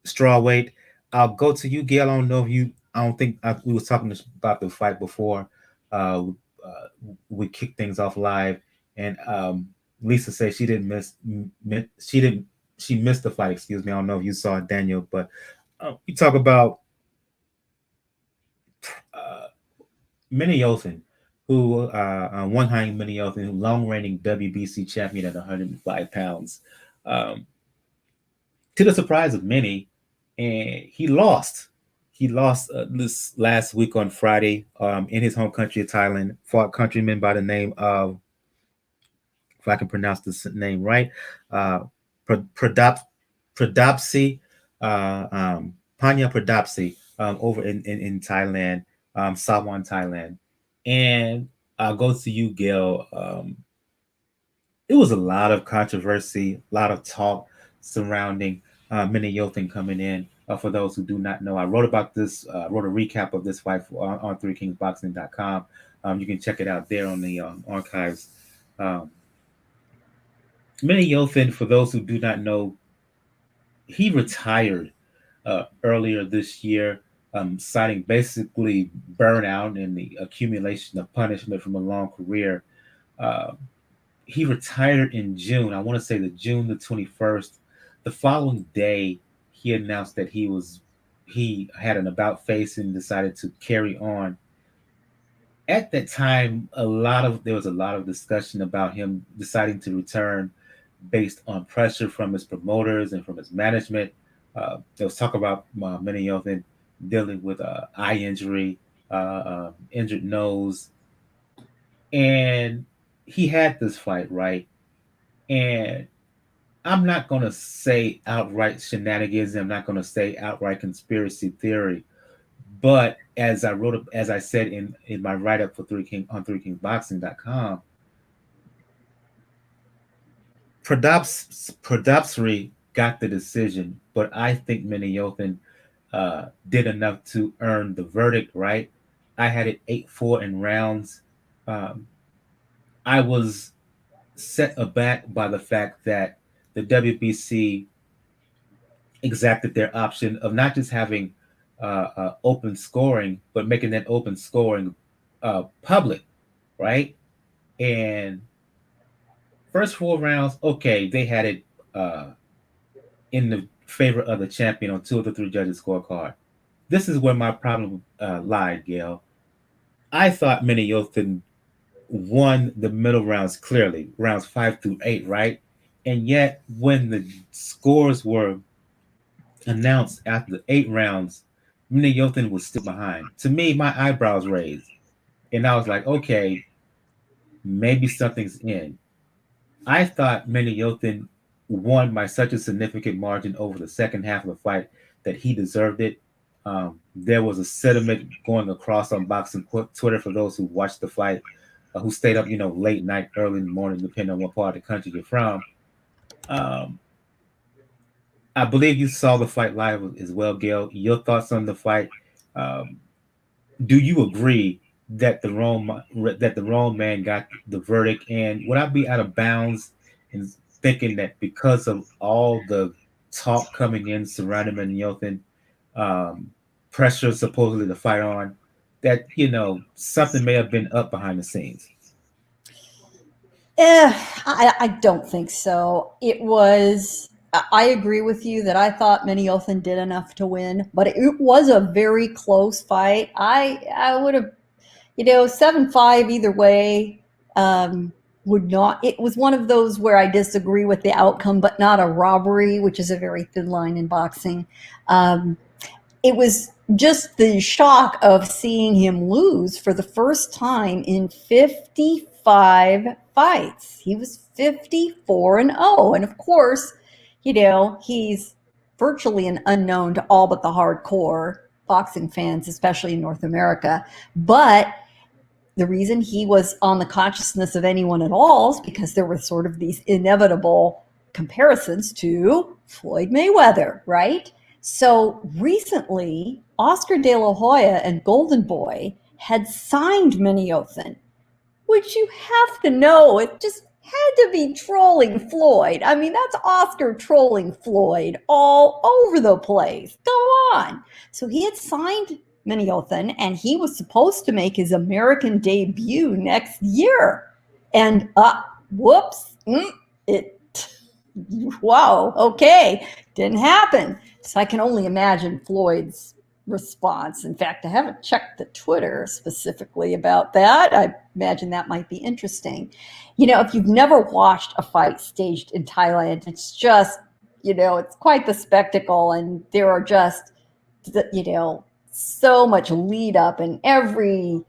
strawweight. I'll go to you, Gail. I don't know if you. I don't think we was talking about the fight before. We kicked things off live, and Lisa said she didn't she missed the fight. Excuse me. I don't know if you saw it, Daniel, but you talk about Miniosin, who one Hein Miniosin, long reigning WBC champion at 105 pounds. To the surprise of many, and he lost. He lost this last week on Friday in his home country of Thailand. Fought countryman by the name of, if I can pronounce this name right, Pradapsi, Panya Pradapsi, over in Thailand, Sawan, Thailand. And I'll go to you, Gail. It was a lot of controversy, a lot of talk surrounding Miniotin coming in. For those who do not know, I wrote about this, wrote a recap of this fight on 3kingsboxing.com. You can check it out there on the archives. Miniotin, for those who do not know, he retired earlier this year, citing basically burnout and the accumulation of punishment from a long career. He retired in June. I want to say June the 21st. The following day, he announced that he had an about face and decided to carry on. At that time, there was a lot of discussion about him deciding to return based on pressure from his promoters and from his management. There was talk about Miniotin dealing with eye injury, injured nose, and he had this fight, right? And I'm not going to say outright shenanigans. I'm not going to say outright conspiracy theory. But as I said in my write up for 3kingsboxing.com, Pradapsri got the decision, but I think Miniotin did enough to earn the verdict. Right? I had it 8-4 in rounds. I was set aback by the fact that the WBC exacted their option of not just having open scoring, but making that open scoring public, right? And first 4 rounds, okay, they had it in the favor of the champion on 2 of the 3 judges' scorecard. this is where my problem lied, Gail. I thought Minneoton won the middle rounds clearly, rounds 5 through 8, right? And yet, when the scores were announced after the 8 rounds, Minneoton was still behind. To me, my eyebrows raised, and I was like, okay, maybe something's in. I thought Minneoton won by such a significant margin over the second half of the fight that he deserved it. There was a sentiment going across on boxing Twitter for those who watched the fight, who stayed up, late night, early in the morning, depending on what part of the country you're from. Um, I believe you saw the fight live as well, Gail. Your thoughts on the fight? Um, do you agree that the wrong man got the verdict? And would I be out of bounds in thinking that because of all the talk coming in surrounding Manjothin, um, pressure supposedly to fight on, that something may have been up behind the scenes? I don't think so. It was. I agree with you that I thought Minneoton did enough to win, but it was a very close fight. I would have, 7-5 either way. Would not. It was one of those where I disagree with the outcome, but not a robbery, which is a very thin line in boxing. It was just the shock of seeing him lose for the first time in 55 fights. He was 54-0. And of course, he's virtually an unknown to all but the hardcore boxing fans, especially in North America. But the reason he was on the consciousness of anyone at all is because there were sort of these inevitable comparisons to Floyd Mayweather, right? So recently, Oscar De La Hoya and Golden Boy had signed Minneoton, which you have to know it just had to be trolling Floyd. I mean, that's Oscar trolling Floyd all over the place. Go on. So he had signed Minneoton, and he was supposed to make his American debut next year. And whoops, wow, okay, didn't happen. So I can only imagine Floyd's response. In fact, I haven't checked the Twitter specifically about that. I imagine that might be interesting. If you've never watched a fight staged in Thailand, it's just, it's quite the spectacle. And there are just, so much lead up, and every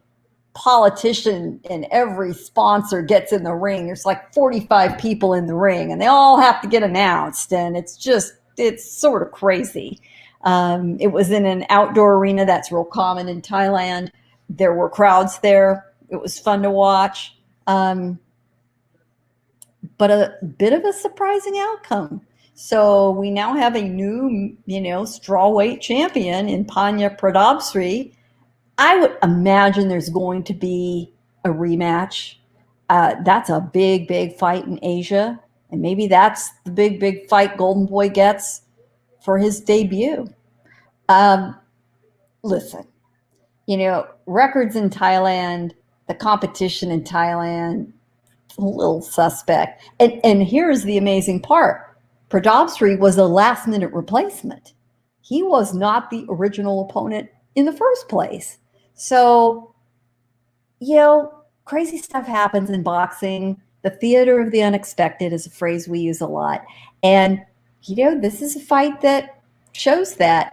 politician and every sponsor gets in the ring. There's like 45 people in the ring, and they all have to get announced. And it's sort of crazy. It was in an outdoor arena that's real common in Thailand. There were crowds there. It was fun to watch. But a bit of a surprising outcome. So we now have a new, strawweight champion in Panya Pradabsri. I would imagine there's going to be a rematch. That's a big, big fight in Asia. And maybe that's the big, big fight Golden Boy gets for his debut. Listen, records in Thailand, the competition in Thailand, a little suspect. And here's the amazing part. Pradabsri was a last-minute replacement. He was not the original opponent in the first place. So, crazy stuff happens in boxing. The theater of the unexpected is a phrase we use a lot. And, this is a fight that shows that.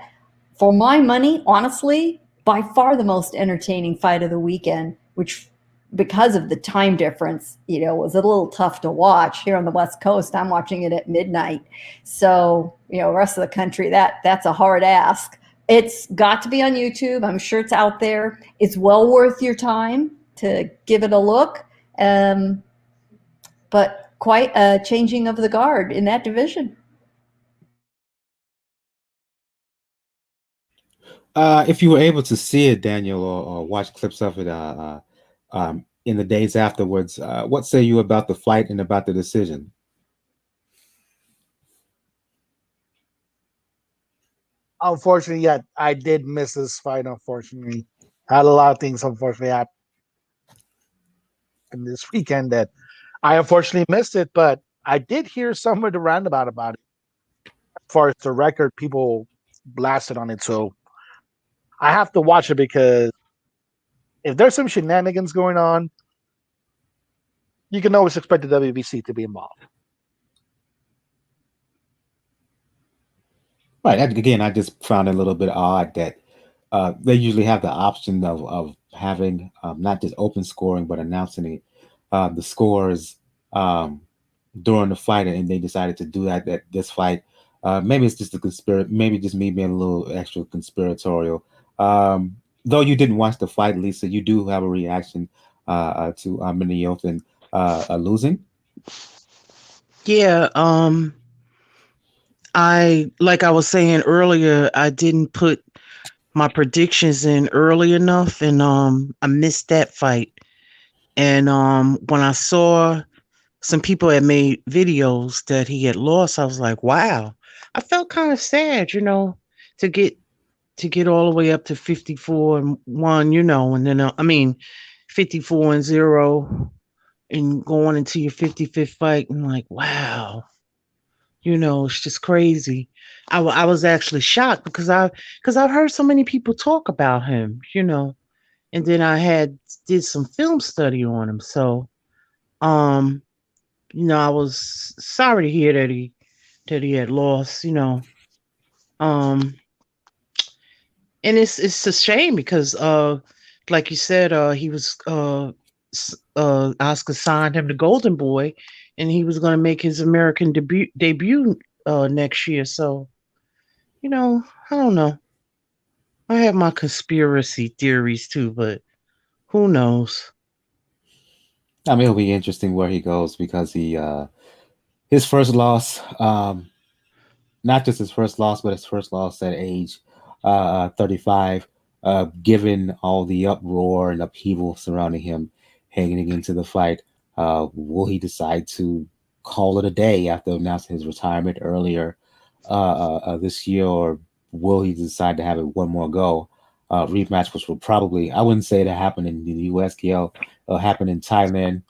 For my money, honestly, by far the most entertaining fight of the weekend, which, because of the time difference, was a little tough to watch. Here on the West Coast, I'm watching it at midnight. So, the rest of the country, that's a hard ask. It's got to be on YouTube. I'm sure it's out there. It's well worth your time to give it a look. But quite a changing of the guard in that division. If you were able to see it, Daniel, or watch clips of it in the days afterwards, what say you about the fight and about the decision? Unfortunately, yeah, I did miss this fight. Unfortunately, had a lot of things unfortunately happened this weekend that I unfortunately missed it. But I did hear some of the roundabout about it. As far as the record, people blasted on it. So I have to watch it because if there's some shenanigans going on, you can always expect the WBC to be involved. Right. Again, I just found it a little bit odd that they usually have the option of having not just open scoring, but announcing the scores um, during the fight, and they decided to do that at this fight. Maybe it's just a maybe just me being a little extra conspiratorial. Though you didn't watch the fight, Lisa, you do have a reaction to Minneotan losing. Yeah, like I was saying earlier, I didn't put my predictions in early enough, and I missed that fight. And when I saw some people had made videos that he had lost, I was like, wow. I felt kind of sad, to get all the way up to 54-1, and then I mean 54-0 and going into your 55th fight. I'm like, wow. It's just crazy. I was actually shocked because I've heard so many people talk about him, and then I had did some film study on him. So, um, I was sorry to hear that he had lost, um, and it's a shame because like you said, he was Oscar signed him to Golden Boy, and he was going to make his American debut next year. So, I don't know. I have my conspiracy theories too, but who knows? I mean, it'll be interesting where he goes because his first loss, not just his first loss, but his first loss at age 35, given all the uproar and upheaval surrounding him heading into the fight. Will he decide to call it a day after announcing his retirement earlier this year, or will he decide to have it one more go? Rematch, which will probably, I wouldn't say to happen in the US, Gail, it'll happen in Thailand.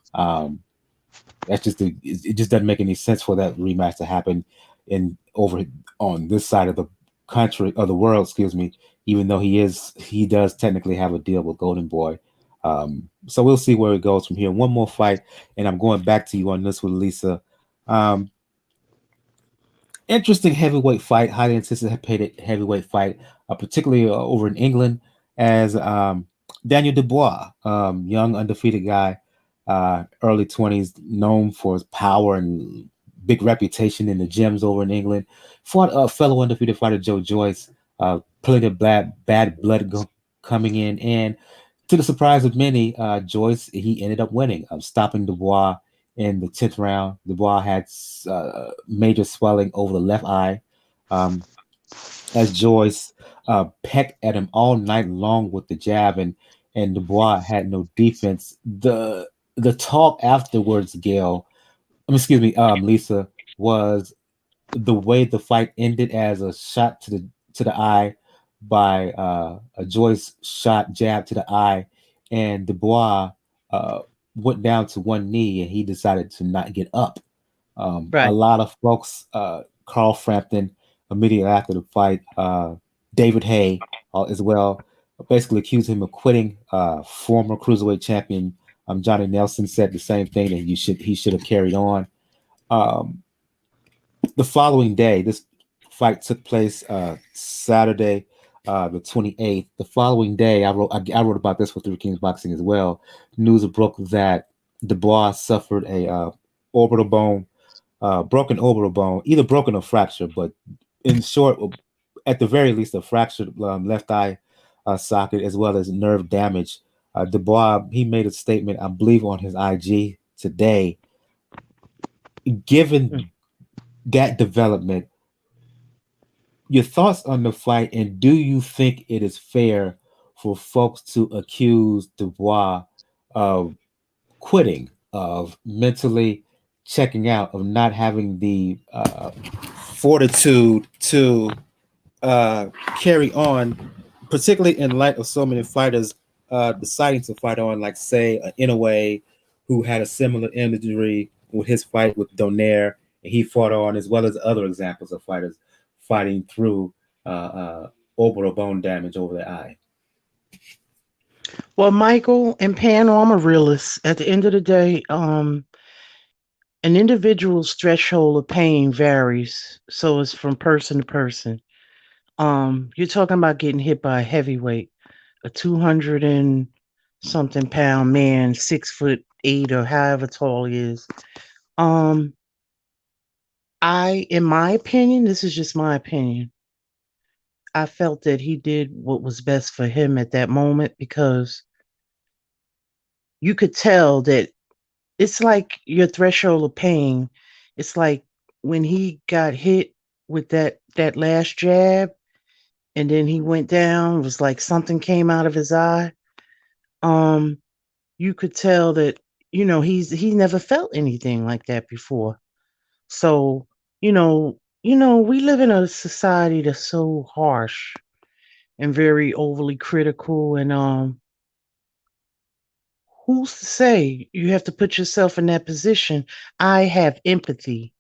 That's just it just doesn't make any sense for that rematch to happen in over on this side of the country or the world, excuse me. Even though he does technically have a deal with Golden Boy. So we'll see where it goes from here. One more fight, and I'm going back to you on this one, Lisa. Interesting heavyweight fight, highly anticipated heavyweight fight, particularly over in England, as Daniel Dubois, young undefeated guy, early 20s, known for his power and big reputation in the gyms over in England, fought a fellow undefeated fighter, Joe Joyce, plenty of bad blood coming in, and to the surprise of many, Joyce, he ended up winning, stopping Dubois in the 10th round. Dubois had major swelling over the left eye, as Joyce pecked at him all night long with the jab, and Dubois had no defense. The talk afterwards, Gail, excuse me, Lisa, was the way the fight ended as a shot to the eye by a Joyce shot jab to the eye, and Dubois went down to one knee and he decided to not get up. A Right. lot of folks, Carl Frampton, immediately after the fight, David Hay as well, basically accused him of quitting. Former cruiserweight champion Johnny Nelson said the same thing, that he should have carried on. The following day, this fight took place Saturday, the 28th. The following day, I wrote about this with Three Kings Boxing as well. News broke that Dubois suffered a orbital bone, broken orbital bone, either broken or fractured, but in short, at the very least, a fractured left eye socket as well as nerve damage. Dubois, he made a statement, I believe, on his IG today. Given that development, your thoughts on the fight, and do you think it is fair for folks to accuse Dubois of quitting, of mentally checking out, of not having the fortitude to carry on, particularly in light of so many fighters deciding to fight on, like say Inoue, who had a similar injury with his fight with Donaire, and he fought on, as well as other examples of fighters fighting through orbital bone damage over the eye. Well, Michael and Pan, I'm a realist. At the end of the day, an individual's threshold of pain varies, so it's from person to person. You're talking about getting hit by a heavyweight, a 200 and something pound man, 6'8" or however tall he is. Um, in my opinion, this is just my opinion. I felt that he did what was best for him at that moment because you could tell that it's like your threshold of pain. It's like when he got hit with that last jab and then he went down, it was like something came out of his eye. Um, you could tell that, he never felt anything like that before. So, we live in a society that's so harsh and very overly critical and who's to say you have to put yourself in that position? I have empathy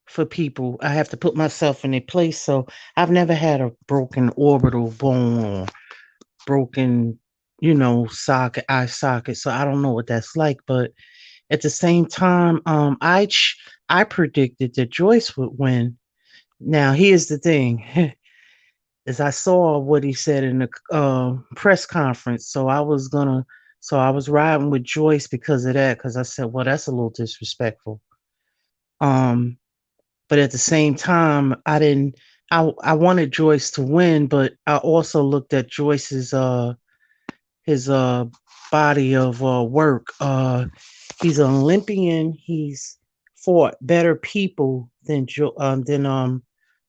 for people. I have to put myself in their place. So I've never had a broken orbital bone or broken, eye socket. So I don't know what that's like. But at the same time, I predicted that Joyce would win. Now here's the thing. Is I saw what he said in the press conference, so I was riding with Joyce because of that. Because I said, well, that's a little disrespectful. Um, but at the same time, I didn't. I wanted Joyce to win, but I also looked at Joyce's his body of work. He's an Olympian. He's fought better people than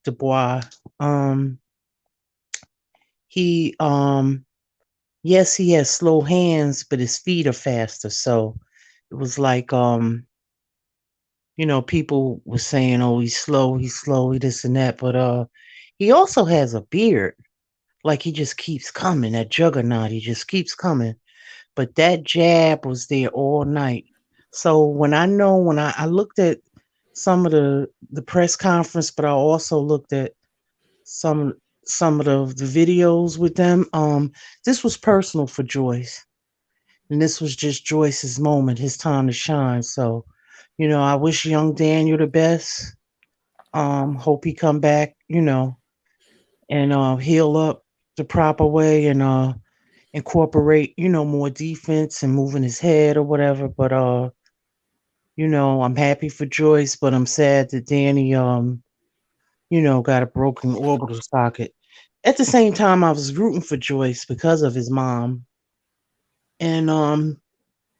Dubois. Um, he yes, he has slow hands, but his feet are faster. So it was like people were saying, "Oh, he's slow, he this and that," but he also has a beard. Like he just keeps coming. That juggernaut, he just keeps coming. But that jab was there all night. So when I looked at some of the press conference, but I also looked at some some of the videos with them. This was personal for Joyce, and this was just Joyce's moment, his time to shine. So, I wish young Daniel the best. Hope he come back, and heal up the proper way and incorporate, more defense and moving his head or whatever. But I'm happy for Joyce, but I'm sad that Danny got a broken orbital socket. At the same time, I was rooting for Joyce because of his mom, and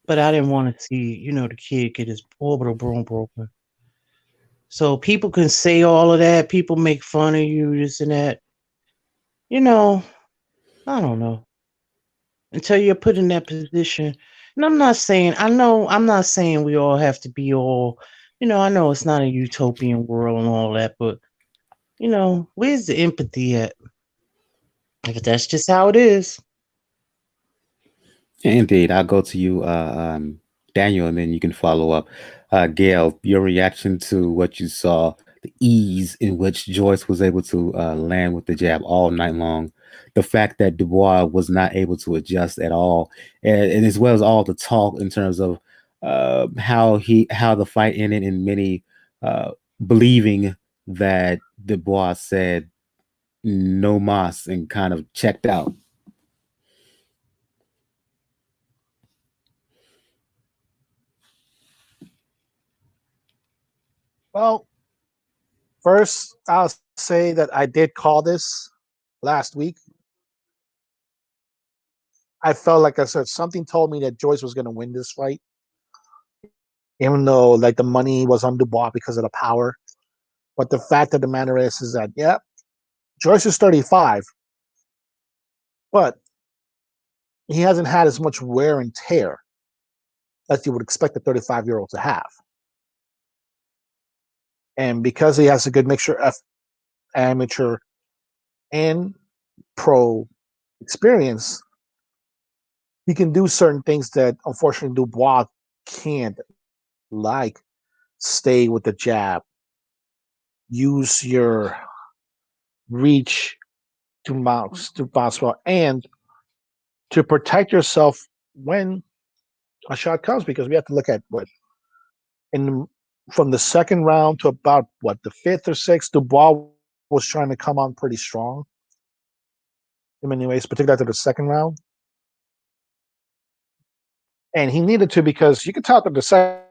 but I didn't want to see the kid get his orbital bone broken. So people can say all of that. People make fun of you, this and that. You know, I don't know until you're put in that position. And I'm not saying we all have to be all. I know it's not a utopian world and all that, but where's the empathy at? If that's just how it is. Indeed, I'll go to you, Daniel, and then you can follow up. Gail, your reaction to what you saw, the ease in which Joyce was able to land with the jab all night long, the fact that Dubois was not able to adjust at all, and as well as all the talk in terms of how the fight ended, and many uh, believing that Dubois said no mas and kind of checked out. Well, first, I'll say that I did call this last week. I felt like I said something told me that Joyce was going to win this fight, even though like the money was on Dubois because of the power. But the fact of the matter is that yeah, Joyce is 35, but he hasn't had as much wear and tear as you would expect a 35-year-old to have. And because he has a good mixture of amateur and pro experience, he can do certain things that unfortunately Dubois can't, like stay with the jab, use your reach to bounce well, and to protect yourself when a shot comes, because we have to look at what in from the second round to about the fifth or sixth, Dubois was trying to come on pretty strong in many ways, particularly after the second round. And he needed to, because you could tell that the second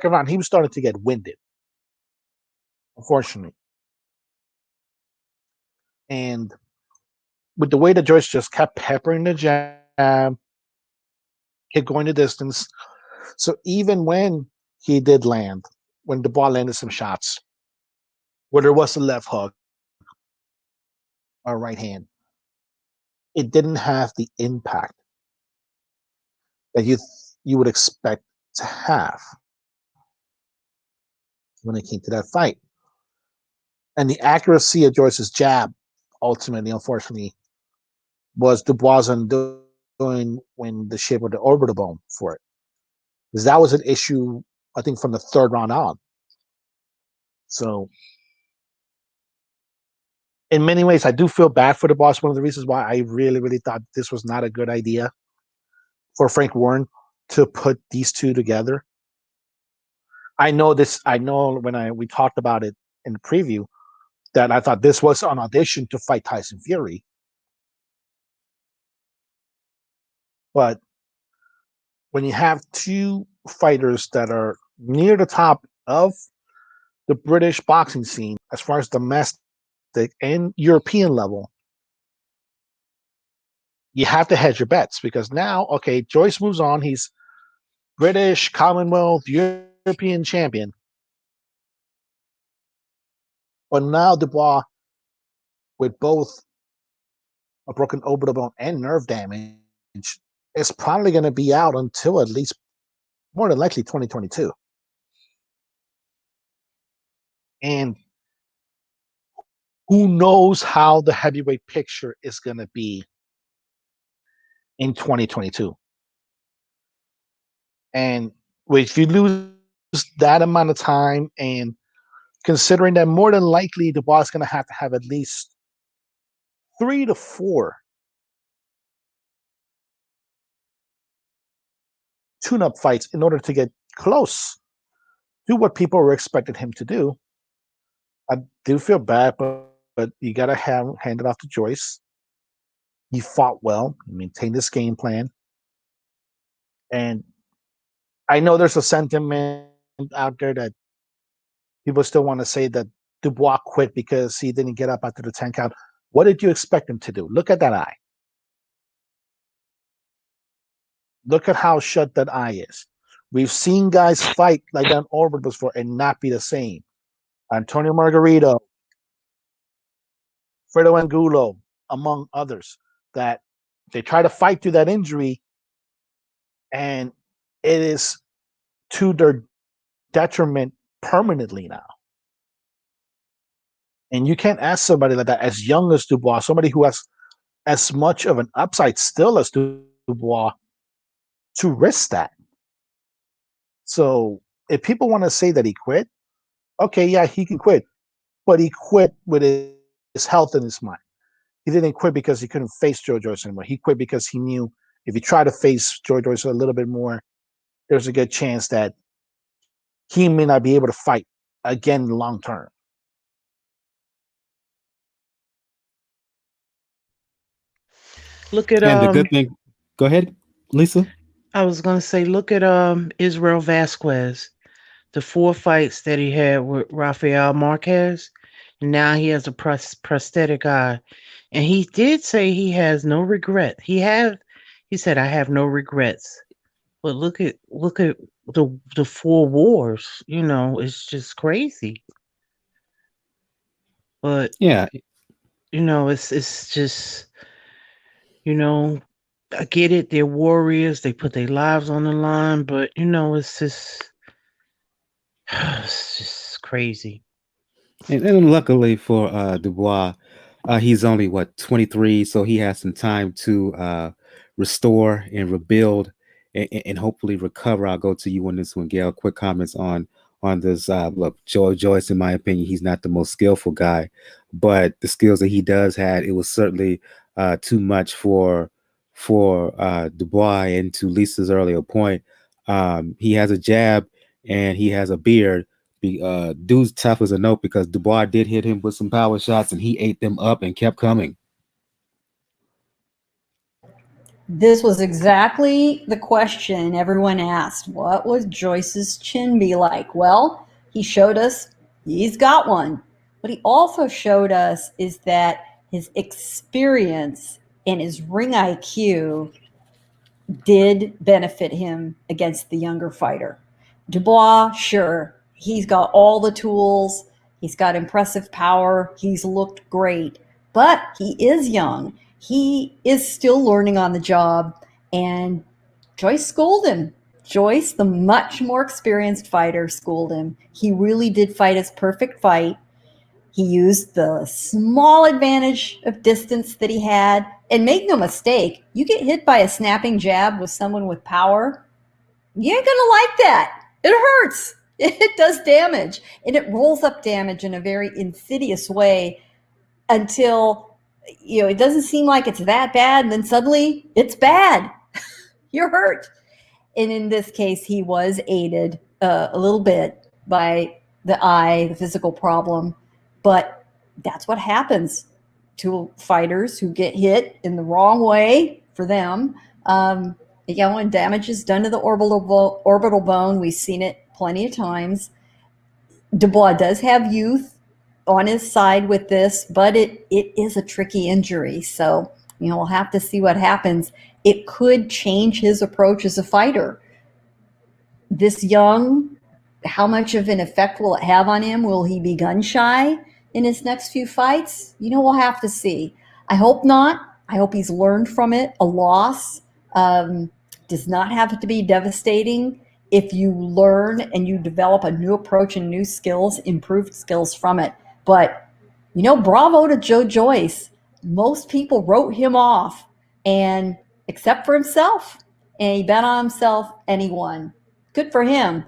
round he was starting to get winded, unfortunately. And with the way that Joyce just kept peppering the jab, kept going the distance. So even when he did land, when Dubois landed some shots, where there was a left hook or right hand, it didn't have the impact that you would expect to have when it came to that fight. And the accuracy of Joyce's jab, ultimately, unfortunately, was Dubois undoing when the shape of the orbital bone for it. Because that was an issue, I think, from the third round on. So, in many ways, I do feel bad for Dubois. One of the reasons why I really, really thought this was not a good idea for Frank Warren to put these two together. I know when we talked about it in the preview that I thought this was an audition to fight Tyson Fury. But when you have two fighters that are near the top of the British boxing scene, as far as domestic and European level, you have to hedge your bets, because now, okay, Joyce moves on. He's British, Commonwealth, European champion. But now Dubois, with both a broken orbital bone and nerve damage, is probably going to be out until at least more than likely 2022. And who knows how the heavyweight picture is going to be in 2022. And if you lose that amount of time, and considering that more than likely Dubois is going to have at least 3 to 4 tune-up fights in order to get close to what people were expecting him to do, I do feel bad, but you got to hand it off to Joyce. He fought well, he maintained this game plan. And I know there's a sentiment out there that people still want to say that Dubois quit because he didn't get up after the 10 count. What did you expect him to do? Look at that eye. Look at how shut that eye is. We've seen guys fight like that in orbit before and not be the same. Antonio Margarito, Fredo Angulo, among others, that they try to fight through that injury, and it is to their detriment permanently now. And you can't ask somebody like that, as young as Dubois, somebody who has as much of an upside still as Dubois, to risk that. So if people want to say that he quit, okay, yeah, he can quit, but he quit with his health in his mind. He didn't quit because he couldn't face Joe Joyce anymore. He quit because he knew if he tried to face Joe Joyce a little bit more, there's a good chance that he may not be able to fight again long term. Look at And the good thing, go ahead, Lisa. I was gonna say, look at Israel Vasquez, the 4 fights that he had with Rafael Marquez. Now he has a prosthetic eye, and he did say he has no regret. He said, I have no regrets. But look at the 4 wars. It's just crazy. But Yeah, it's just I get it. They're warriors. They put their lives on the line, but it's just it's just crazy. and luckily for Dubois, he's only 23, so he has some time to restore and rebuild and hopefully recover. I'll go to you on this one, Gail. Quick comments on this. Look, Joe Joyce, in my opinion, he's not the most skillful guy, but the skills that he does have, it was certainly too much for for Dubois. And to Lisa's earlier point, he has a jab and he has a beard. Dude's tough as a note because Dubois did hit him with some power shots and he ate them up and kept coming. This was exactly the question everyone asked. What would Joyce's chin be like? Well, he showed us he's got one. What he also showed us is that his experience and his ring IQ did benefit him against the younger fighter. Dubois, sure, he's got all the tools. He's got impressive power. He's looked great, but he is young. He is still learning on the job, and Joyce schooled him. Joyce, the much more experienced fighter, schooled him. He really did fight his perfect fight. He used the small advantage of distance that he had. And make no mistake, you get hit by a snapping jab with someone with power, you ain't gonna like that. It hurts. It does damage. And it rolls up damage in a very insidious way until, it doesn't seem like it's that bad. And then suddenly it's bad. You're hurt. And in this case, he was aided a little bit by the physical problem. But that's what happens to fighters who get hit in the wrong way for them. When damage is done to the orbital bone, we've seen it plenty of times. Dubois does have youth on his side with this, but it is a tricky injury. So, we'll have to see what happens. It could change his approach as a fighter. This young, how much of an effect will it have on him? Will he be gun shy in his next few fights? We'll have to see. I hope not. I hope he's learned from it. A loss does not have to be devastating if you learn and you develop a new approach and new skills, improved skills from it. But, bravo to Joe Joyce. Most people wrote him off, and except for himself. And he bet on himself and he won. Good for him.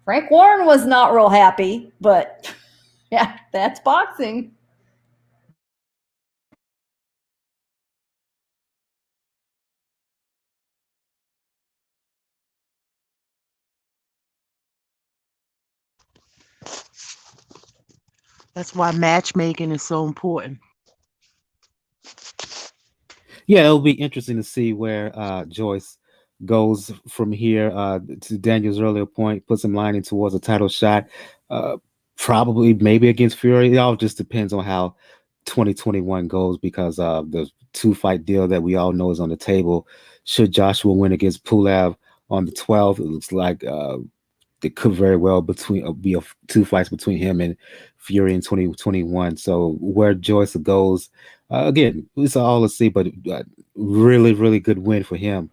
Frank Warren was not real happy, but yeah, that's boxing. That's why matchmaking is so important. Yeah, it'll be interesting to see where Joyce goes from here. To Daniel's earlier point, puts him lining towards a title shot. Probably, maybe against Fury. It all just depends on how 2021 goes because the 2-fight deal that we all know is on the table. Should Joshua win against Pulev on the 12th, it looks like it could very well be 2 fights between him and Fury in 2021. So where Joyce goes, again, it's all to see, but really, really good win for him.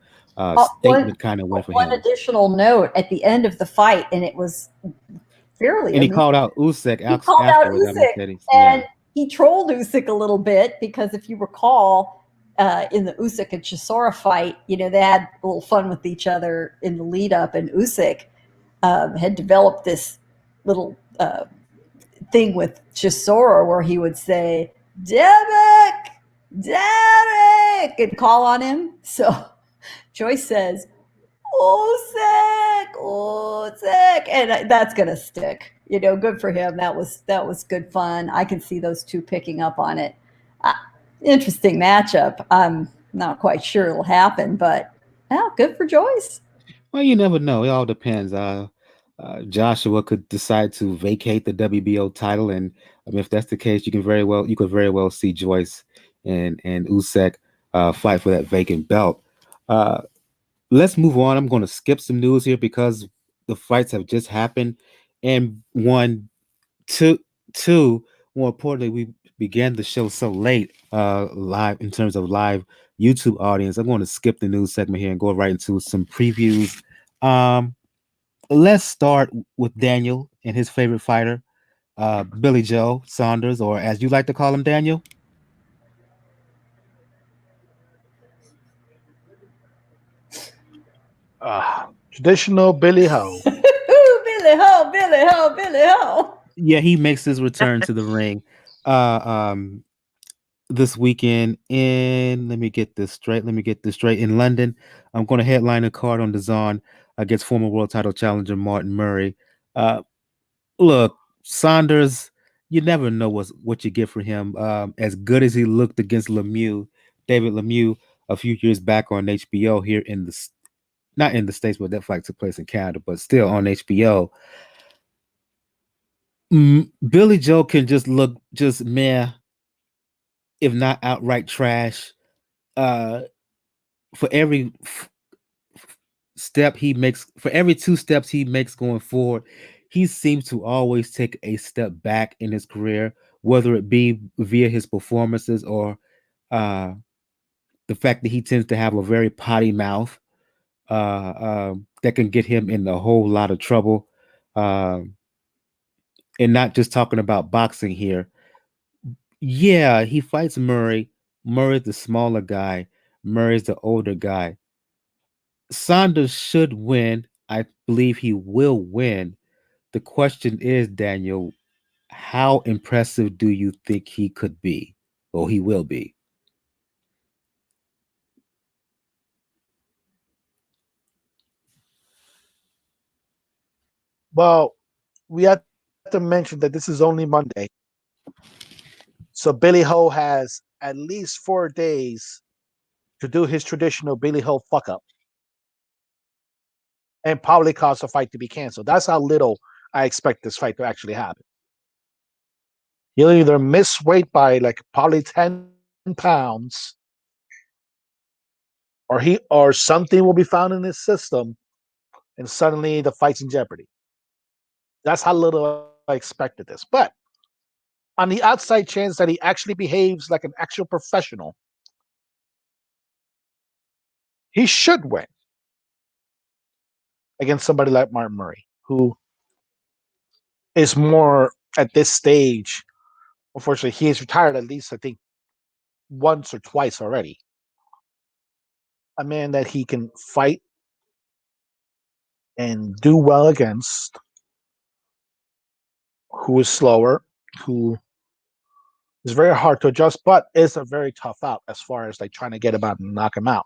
Statement kind of win for him. One additional note at the end of the fight, and it was fairly. And he called out Usyk. And he trolled Usyk a little bit because if you recall, in the Usyk and Chisora fight, they had a little fun with each other in the lead up, and Usyk had developed this little thing with Chisora where he would say, Derek, and call on him. So Joyce says, Usyk, and that's gonna stick. Good for him. That was good fun. I can see those two picking up on it. Interesting matchup. I'm not quite sure it'll happen, but good for Joyce. Well, you never know. It all depends. Joshua could decide to vacate the WBO title, and if that's the case, you could very well see Joyce and Usyk fight for that vacant belt. Let's move on. I'm going to skip some news here because the fights have just happened, and two. More importantly, we began the show so late, live in terms of live YouTube audience. I'm going to skip the news segment here and go right into some previews. Let's start with Daniel and his favorite fighter, Billy Joe Saunders, or as you like to call him, Daniel. Traditional Billy Ho. Billy Ho, Billy Ho, Billy Ho. Yeah, he makes his return to the ring. this weekend in, let me get this straight. Let me get this straight. In London, I'm going to headline a card on the Zon against former world title challenger Martin Murray. Uh, Look, Saunders, you never know what you get for him. As good as he looked against Lemieux, David Lemieux, a few years back on HBO here in the not in the States, but that fight took place in Canada, but still on HBO. Billy Joe can just look just meh, if not outright trash. Uh, for every step he makes, for every two steps he makes going forward, he seems to always take a step back in his career, whether it be via his performances or uh, the fact that he tends to have a very potty mouth that can get him in a whole lot of trouble. Um, and not just talking about boxing here. Yeah, he fights Murray. Murray's the smaller guy. Murray's the older guy. Saunders should win. I believe he will win. The question is, Daniel, how impressive do you think he could be? Or he will be? Well, we have to mention that this is only Monday. So Billy Ho has at least 4 days to do his traditional Billy Ho fuck up and probably cause the fight to be canceled. That's how little I expect this fight to actually happen. He'll either miss weight by like probably 10 pounds, or something will be found in his system and suddenly the fight's in jeopardy. That's how little I expected this. But on the outside chance that he actually behaves like an actual professional, he should win against somebody like Martin Murray, who is more at this stage. Unfortunately, he is retired at least, I think, once or twice already. A man that he can fight and do well against, who is slower, who is very hard to adjust, but is a very tough out as far as like trying to get him out and knock him out.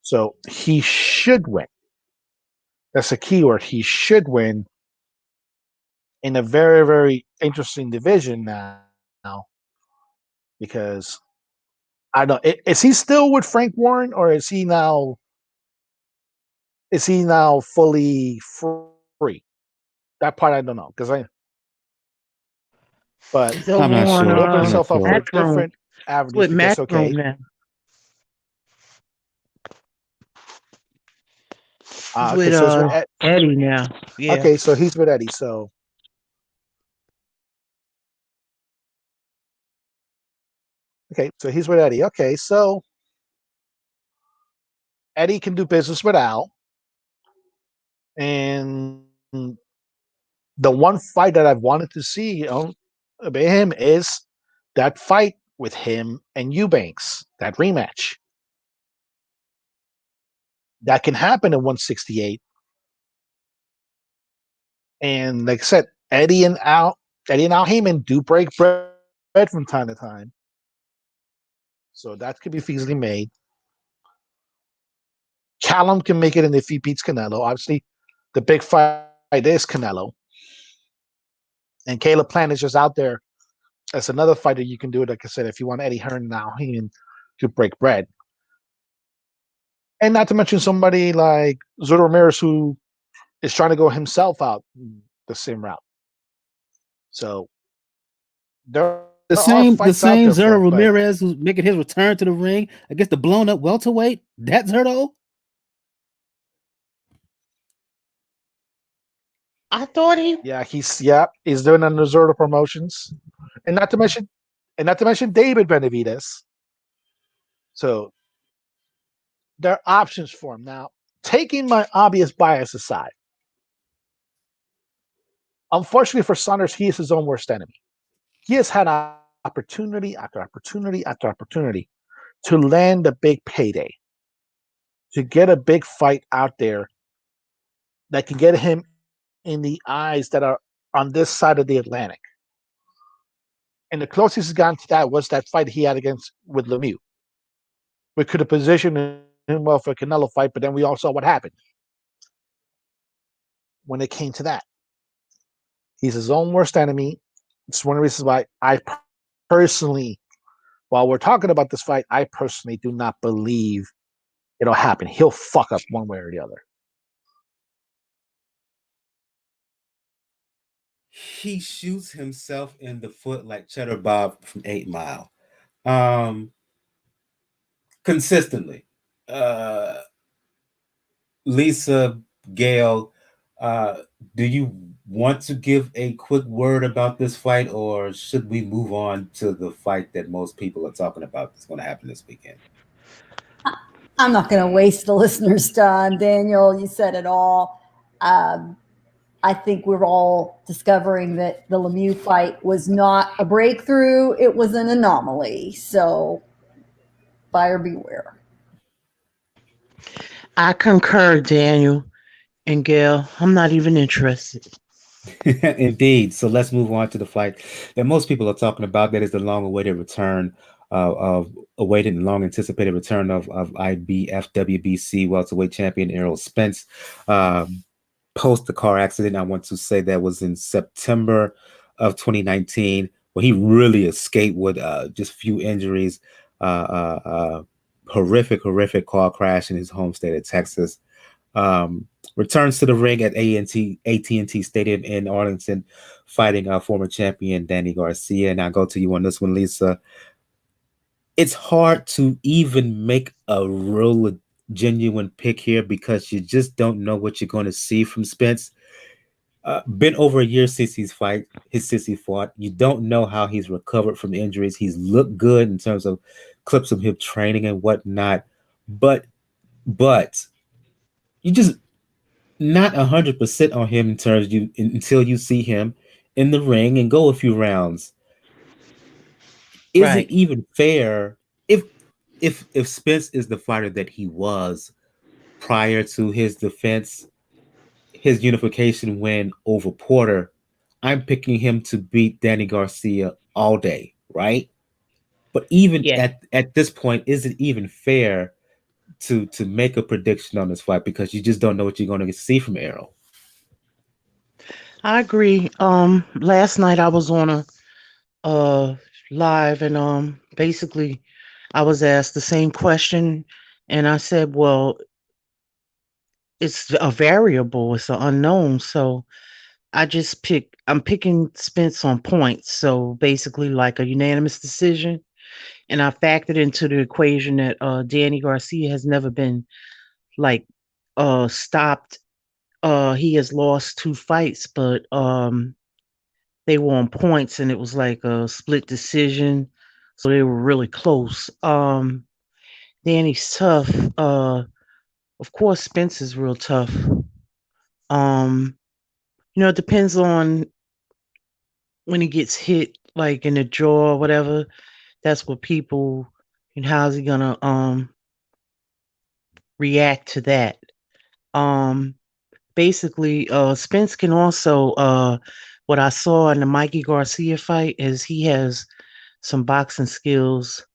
So he should win. That's a key word. He should win in a very, very interesting division now because I don't know. Is he still with Frank Warren, or is he now fully free? That part I don't know because but He's I'm over not on sure. he opened I'm not himself up for sure. Matchroom. different avenues With because Matchroom okay, now. He's okay, with so it's with Eddie now. Yeah. okay, so he's with Eddie. So okay, so he's with Eddie. Okay, so Eddie can do business with Al, and the one fight that I've wanted to see about him is that fight with him and Eubanks, that rematch. That can happen in 168. And like I said, Eddie and Al Heyman do break bread from time to time. So that could be feasibly made. Callum can make it in if he beats Canelo. Obviously, the big fight is Canelo. And Caleb Plant is just out there as another fighter you can do it. Like I said, if you want Eddie Hearn and Al Heyman to break bread. And not to mention somebody like Zurdo Ramirez, who is trying to go himself out the same route. So there are fights The out there same for him, Zerto but Ramirez who's making his return to the ring against the blown up welterweight. That's Zerto. I thought he yeah, he's doing under Zurdo Promotions, and not to mention David Benavides. So there are options for him now. Taking my obvious bias aside, unfortunately for Saunders, he is his own worst enemy. He has had opportunity after opportunity after opportunity to land a big payday, to get a big fight out there that can get him in the eyes that are on this side of the Atlantic. And the closest he's gotten to that was that fight he had against with Lemieux. We could have positioned him well for a Canelo fight, but then we all saw what happened when it came to that. He's his own worst enemy. It's one of the reasons why I personally, while we're talking about this fight, I personally do not believe it'll happen. He'll fuck up one way or the other. He shoots himself in the foot like Cheddar Bob from 8 Mile. Um, consistently. Lisa, Gayle, do you want to give a quick word about this fight, or should we move on to the fight that most people are talking about that's going to happen this weekend? I'm not going to waste the listeners' time. Daniel, you said it all. I think we're all discovering that the Lemieux fight was not a breakthrough. It was an anomaly. So buyer beware. I concur, Daniel and Gail. I'm not even interested. Indeed. So let's move on to the fight that most people are talking about. That is the long-awaited return of awaited and long-anticipated return of IBF WBC welterweight champion Errol Spence. Post the car accident, I want to say that was in September of 2019, where he really escaped with just few injuries. Horrific car crash in his home state of Texas. Returns to the ring at AT&T Stadium in Arlington, fighting former champion Danny Garcia. And I go to you on this one, Lisa. It's hard to even make a real genuine pick here because you just don't know what you're going to see from Spence. Been over a year since he fought. You don't know how he's recovered from injuries. He's looked good in terms of clips of him training and whatnot, but you just not 100% on him in terms you until you see him in the ring and go a few rounds. Is it Right. even fair if Spence is the fighter that he was prior to his defense, his unification win over Porter? I'm picking him to beat Danny Garcia all day, right? But even Yeah, at this point, is it even fair to make a prediction on this fight because you just don't know what you're going to see from Errol? I agree. Last night I was on a uh live, and basically I was asked the same question, and I said, well, it's a variable, it's an unknown, so I'm picking Spence on points, so basically like a unanimous decision. And I factored into the equation that Danny Garcia has never been like stopped. He has lost two fights, but they were on points, and it was like a split decision, so they were really close. Danny's tough. Of course, Spence is real tough. Um, it depends on when he gets hit, like in the jaw or whatever. That's what people and how's he gonna react to that. Um, Basically, Spence can also what I saw in the Mikey Garcia fight is he has some boxing skills.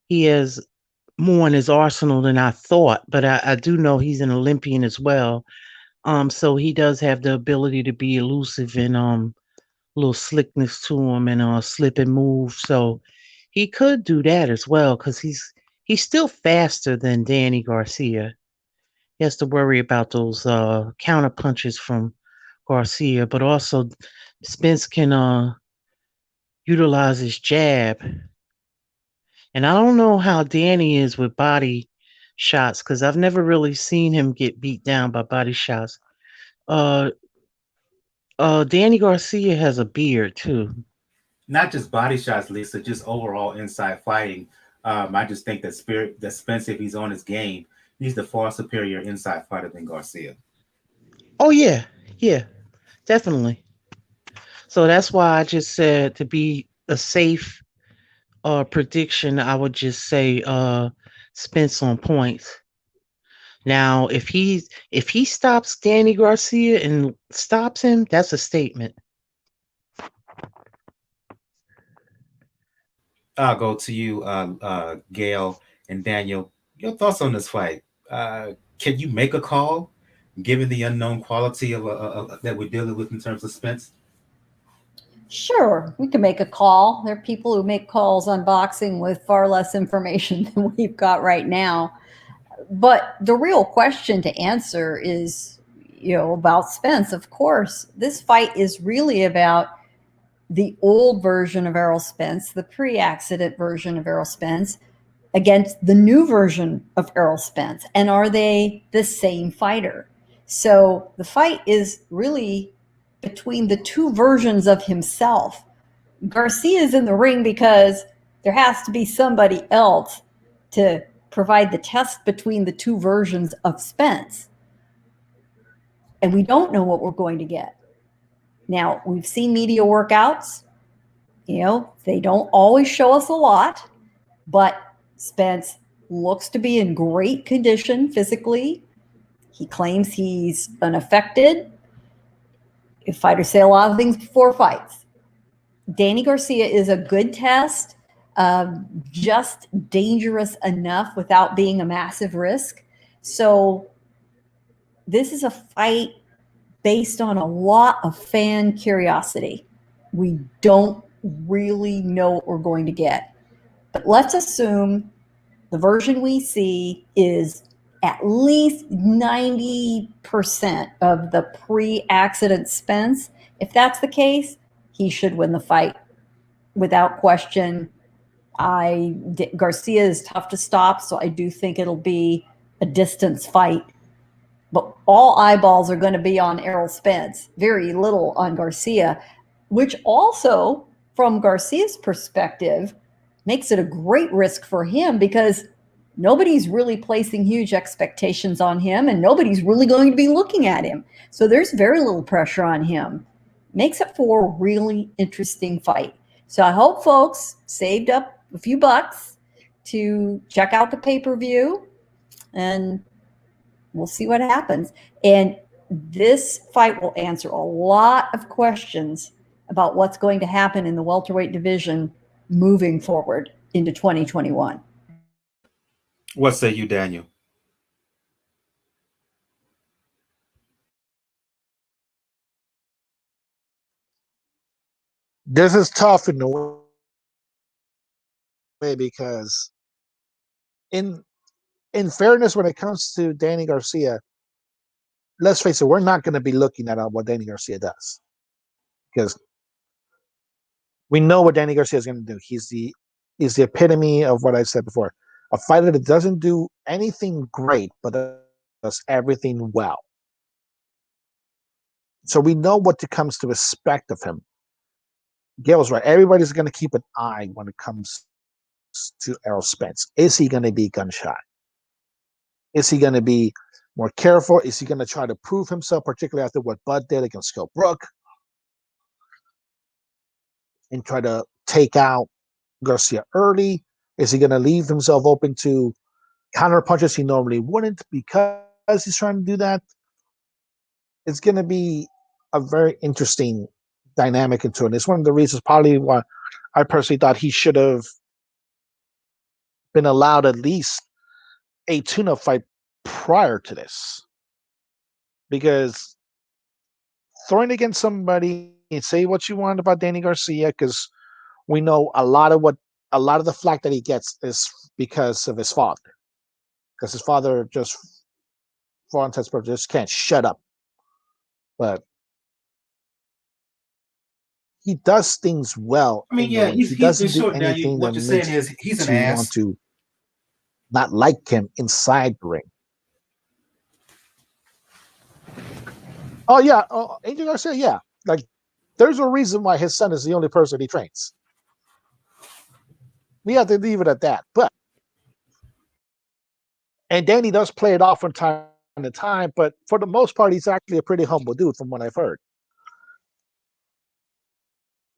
He has more in his arsenal than I thought, but I do know he's an Olympian as well. So he does have the ability to be elusive and a little slickness to him and slip and move. So he could do that as well because he's still faster than Danny Garcia. He has to worry about those counter punches from Garcia, but also Spence can utilize his jab. And I don't know how Danny is with body shots because I've never really seen him get beat down by body shots. Uh, Danny Garcia has a beard too. Not just body shots, Lisa, just overall inside fighting. I just think that Spence, if he's on his game, he's the far superior inside fighter than Garcia. Oh yeah, yeah, definitely. So that's why I just said to be a safe prediction, I would just say Spence on points. Now, if he stops Danny Garcia and stops him, that's a statement. I'll go to you, Gail and Daniel. Your thoughts on this fight? Can you make a call, given the unknown quality of that we're dealing with in terms of Spence? Sure, we can make a call. There are people who make calls on boxing with far less information than we've got right now. But the real question to answer is, about Spence. Of course, this fight is really about the old version of Errol Spence, the pre-accident version of Errol Spence, against the new version of Errol Spence. And are they the same fighter? So the fight is really between the two versions of himself. Garcia is in the ring because there has to be somebody else to provide the test between the two versions of Spence. And we don't know what we're going to get. Now, we've seen media workouts. They don't always show us a lot, but Spence looks to be in great condition physically. He claims he's unaffected. Fighters say a lot of things before fights. Danny Garcia is a good test, just dangerous enough without being a massive risk. So this is a fight based on a lot of fan curiosity. We don't really know what we're going to get. But let's assume the version we see is at least 90% of the pre-accident Spence. If that's the case, he should win the fight without question. Garcia is tough to stop, so I do think it'll be a distance fight. But all eyeballs are going to be on Errol Spence, very little on Garcia, which also, from Garcia's perspective, makes it a great risk for him because nobody's really placing huge expectations on him and nobody's really going to be looking at him. So there's very little pressure on him. Makes it for a really interesting fight. So I hope folks saved up a few bucks to check out the pay-per-view, and we'll see what happens. And this fight will answer a lot of questions about what's going to happen in the welterweight division moving forward into 2021. What say you, Daniel? This is tough in a way because, in fairness, when it comes to Danny Garcia, let's face it, we're not going to be looking at what Danny Garcia does because we know what Danny Garcia is going to do. He's the epitome of what I said before. A fighter that doesn't do anything great, but does everything well. So we know what comes to expect of him. Gail's right. Everybody's going to keep an eye when it comes to Errol Spence. Is he going to be gun shy? Is he going to be more careful? Is he going to try to prove himself, particularly after what Bud did against Skill Brook, and try to take out Garcia early? Is he going to leave himself open to counter punches he normally wouldn't because he's trying to do that? It's going to be a very interesting dynamic into it. It's one of the reasons probably why I personally thought he should have been allowed at least a tune-up fight prior to this. Because throwing against somebody and say what you want about Danny Garcia, because we know a lot of the flack that he gets is because of his father. Because his father just, for all intents and purposes, just can't shut up. But he does things well. I mean, yeah, he doesn't do short, anything what that you're saying makes is he's an you ass. want to not like him inside the ring. Oh yeah, Angel Garcia, yeah. Like, there's a reason why his son is the only person he trains. We have to leave it at that. And Danny does play it off from time to time, but for the most part, he's actually a pretty humble dude from what I've heard.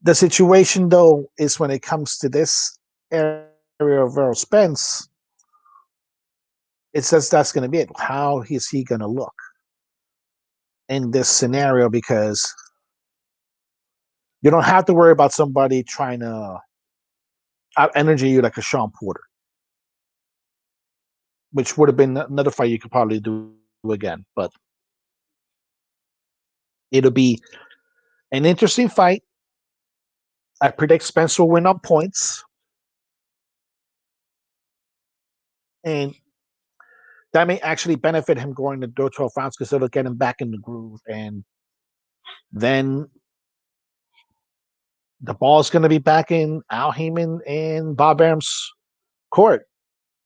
The situation, though, is when it comes to this area of Errol Spence, it says that's going to be it. How is he going to look in this scenario? Because you don't have to worry about somebody trying to out energy you like a Sean Porter, which would have been another fight you could probably do again. But it'll be an interesting fight. I predict Spence will win on points, and that may actually benefit him going to those 12 rounds because it'll get him back in the groove. And then the ball's going to be back in Al Heyman and Bob Arum's court.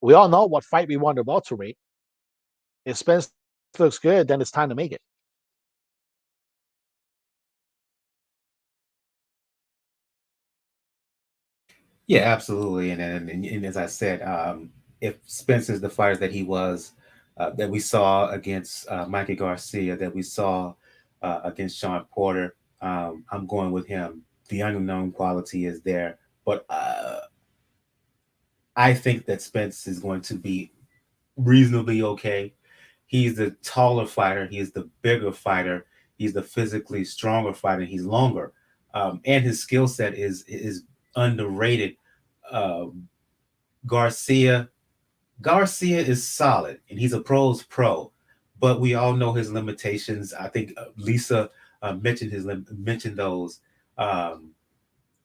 We all know what fight we want to welterweight. If Spence looks good, then it's time to make it. Yeah, absolutely. And as I said, if Spence is the fighter that he was, that we saw against Mikey Garcia, that we saw against Sean Porter, I'm going with him. The unknown quality is there, but I think that Spence is going to be reasonably okay. He's the taller fighter. He is the bigger fighter. He's the physically stronger fighter. He's longer, and his skill set is underrated. Um, Garcia Garcia is solid, and he's a pro's pro, but we all know his limitations. I think Lisa mentioned those. Um,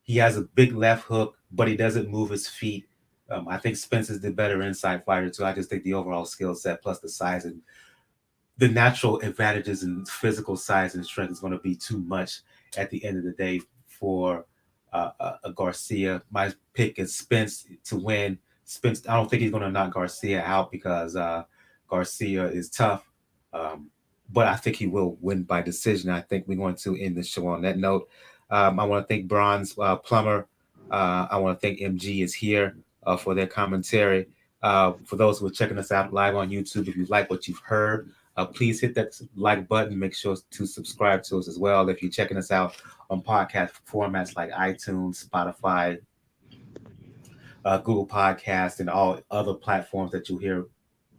he has a big left hook, but he doesn't move his feet. I think Spence is the better inside fighter too. I just think the overall skill set plus the size and the natural advantages in physical size and strength is going to be too much at the end of the day for a Garcia. My pick is Spence to win. Spence, I don't think he's going to knock Garcia out because Garcia is tough, um, but I think he will win by decision. I think we're going to end the show on that note. I want to thank Bronze Plumber. I want to thank MG is here for their commentary. For those who are checking us out live on YouTube, if you like what you've heard, please hit that like button. Make sure to subscribe to us as well. If you're checking us out on podcast formats like iTunes, Spotify, Google Podcast, and all other platforms that you hear,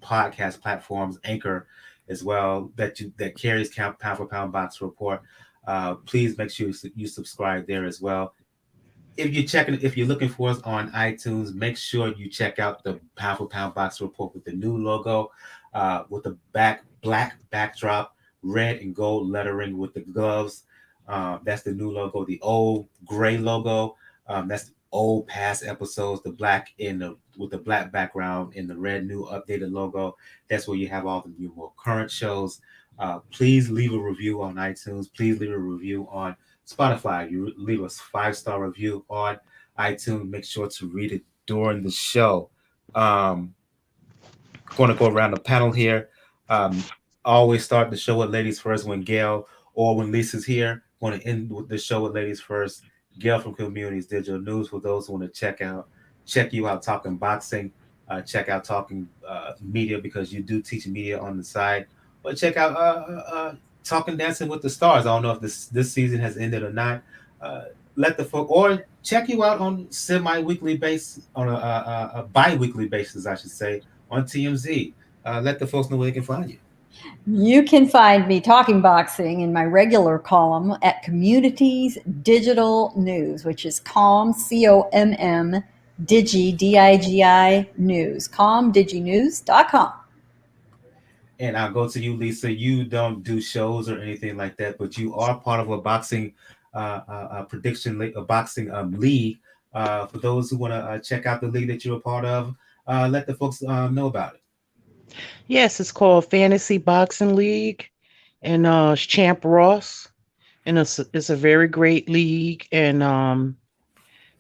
podcast platforms, Anchor as well, that carries pound for pound box report. Please make sure you subscribe there as well. If you're looking for us on iTunes, make sure you check out the Pound for Pound Box Report with the new logo, with the black backdrop, red and gold lettering with the gloves. That's the new logo. The old gray logo, that's old past episodes. The black in the with the black background in the red new updated logo. That's where you have all the new more current shows. Please leave a review on iTunes. Please leave a review on Spotify. You leave us 5-star review on iTunes. Make sure to read it during the show. Going to go around the panel here. Always start the show with ladies first when Gail or when Lisa's here. Want to end with the show with ladies first. Gail from Communities Digital News. For those who want to check you out talking boxing, check out talking media because you do teach media on the side. But check out Talking Dancing with the Stars. I don't know if this season has ended or not. Let the folk or check you out on semi-weekly basis, on a bi-weekly basis, I should say, on TMZ. Let the folks know where they can find you. You can find me talking boxing in my regular column at Communities Digital News, which is COMM, Digi News, comdiginews.com. And I'll go to you, Lisa. You don't do shows or anything like that, but you are part of a boxing prediction league, a boxing league. For those who want to check out the league that you're a part of, let the folks know about it. Yes, it's called Fantasy Boxing League, and it's Champ Ross, and it's a very great league, and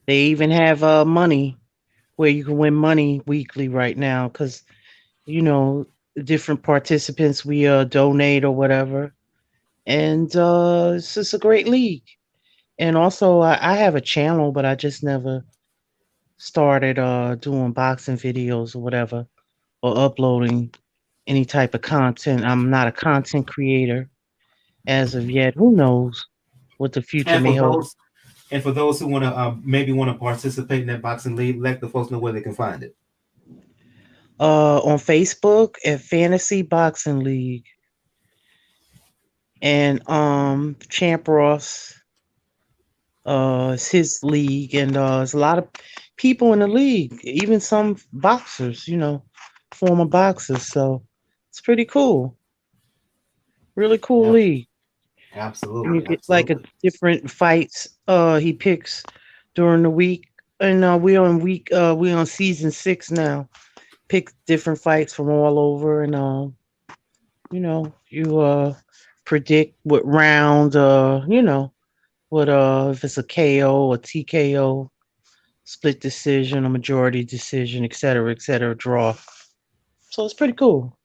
they even have money where you can win money weekly right now because you know different participants we donate or whatever, and it's just a great league. And also, I have a channel, but I just never started doing boxing videos or whatever or uploading any type of content. I'm not a content creator as of yet. Who knows what the future And may for hold? those who want to maybe want to participate in that boxing league, let the folks know where they can find it. On Facebook at Fantasy Boxing League and Champ Ross It's his league, and there's a lot of people in the league, even some boxers, former boxers. So it's pretty cool. Really cool Ab- league. And you Absolutely, get like a absolutely. different fights he picks during the week. And we're on season 6 now. Pick different fights from all over, and you predict what round, what if it's a KO or TKO, split decision, a majority decision, et cetera, draw. So it's pretty cool.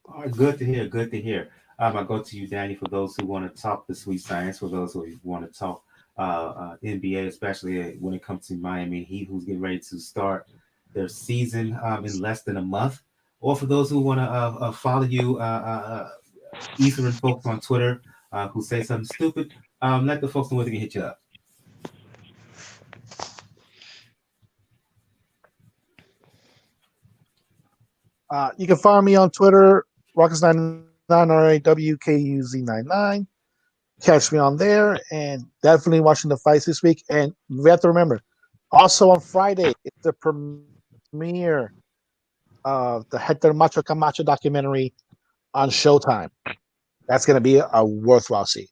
All right, good to hear. Good to hear. I go to you, Danny, for those who want to talk the sweet science, for those who want to talk NBA, especially when it comes to Miami Heat, who's getting ready to start their season in less than a month. Or for those who want to follow you, Eastern folks on Twitter who say something stupid, let the folks know where they can hit you up. You can find me on Twitter, Ruckus99, RAWKUZ99. Catch me on there, and definitely watching the fights this week. And we have to remember, also on Friday, it's the premiere of the Hector Macho Camacho documentary on Showtime. That's going to be a worthwhile see.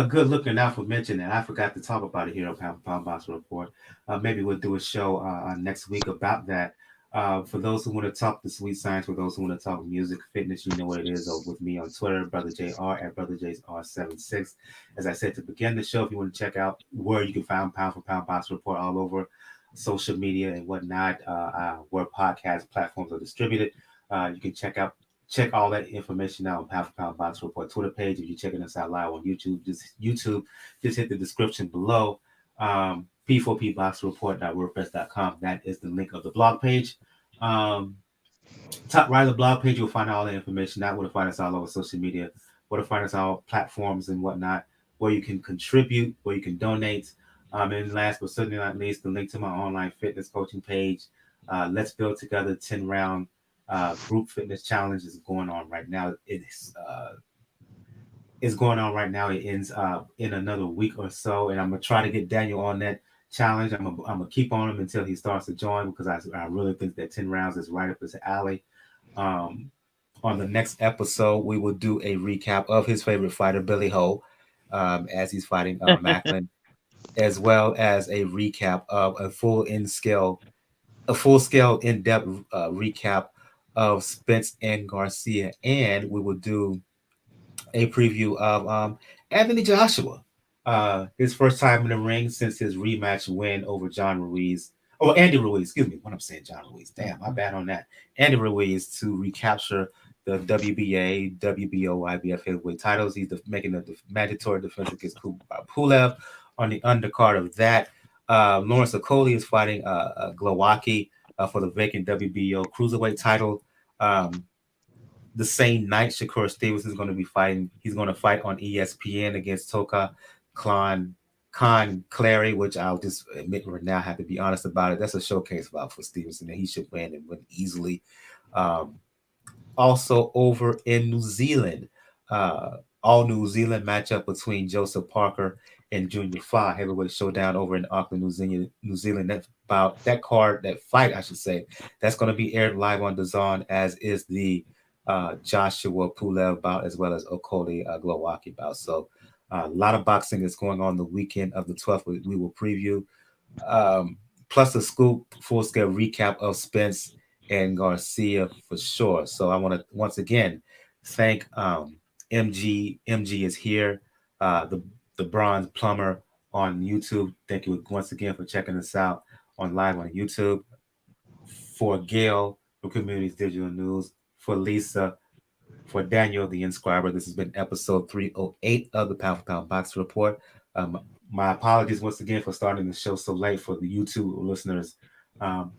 Good looking out for mentioning that. I forgot to talk about it here on Pound Box Report. Maybe we'll do a show next week about that. For those who want to talk the sweet science, for those who want to talk music, fitness, you know what it is. With me on Twitter, Brother JR at Brother JR76. As I said to begin the show, if you want to check out where you can find Pound for Pound Box Report all over social media and whatnot, where podcast platforms are distributed, you can check all that information out on Pound for Pound Box Report Twitter page. If you're checking us out live on YouTube, just hit the description below. P4pboxreport.wordpress.com. That is the link of the blog page. Um, Top right of the blog page, you'll find all the information. That will find us all over social media, where to find us all platforms and whatnot, where you can contribute, where you can donate. And last but certainly not least, the link to my online fitness coaching page. Let's build together 10-round group fitness challenge is going on right now. It's going on right now. It ends in another week or so, and I'm gonna try to get Daniel on that challenge. I'm gonna keep on him until he starts to join because I really think that 10 rounds is right up his alley. Um, on the next episode, we will do a recap of his favorite fighter, Billy Ho, as he's fighting Macklin, as well as a recap of a full scale, in depth recap of Spence and Garcia, and we will do a preview of Anthony Joshua, his first time in the ring since his rematch win over John Ruiz. Oh, Andy Ruiz, excuse me. What I'm saying, John Ruiz. Damn, my bad on that. Andy Ruiz to recapture the WBA, WBO, IBF heavyweight titles. He's making a mandatory defense against Pulev on the undercard of that. Lawrence Okoli is fighting Glowacki for the vacant WBO cruiserweight title. The same night, Shakur Stevenson is going to be fighting. He's going to fight on ESPN against Toka Khan Clary, which I'll just admit right now, I have to be honest about it. That's a showcase about for Stevenson, and he should win and win easily. Um, Also over in New Zealand, all New Zealand matchup between Joseph Parker and Junior Fa, heavyweight showdown over in Auckland, New Zealand. That about that card, that fight, I should say, that's going to be aired live on DAZN, as is the Joshua Pulev bout, as well as Okoli Glowacki bout. So a lot of boxing is going on the weekend of the 12th. We will preview, plus a scoop full scale recap of Spence and Garcia for sure. So I want to once again thank MG. MG is here, the Bronze Plumber on YouTube. Thank you once again for checking us out on live on YouTube. For Gail, for Communities Digital News, for Lisa, for Daniel, the inscriber. This has been episode 308 of the Pound for Pound Box Report. My apologies once again for starting the show so late for the YouTube listeners.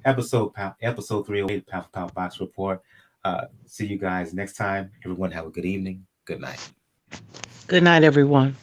Episode 308, Pound for Pound Box Report. See you guys next time. Everyone have a good evening. Good night. Good night, everyone.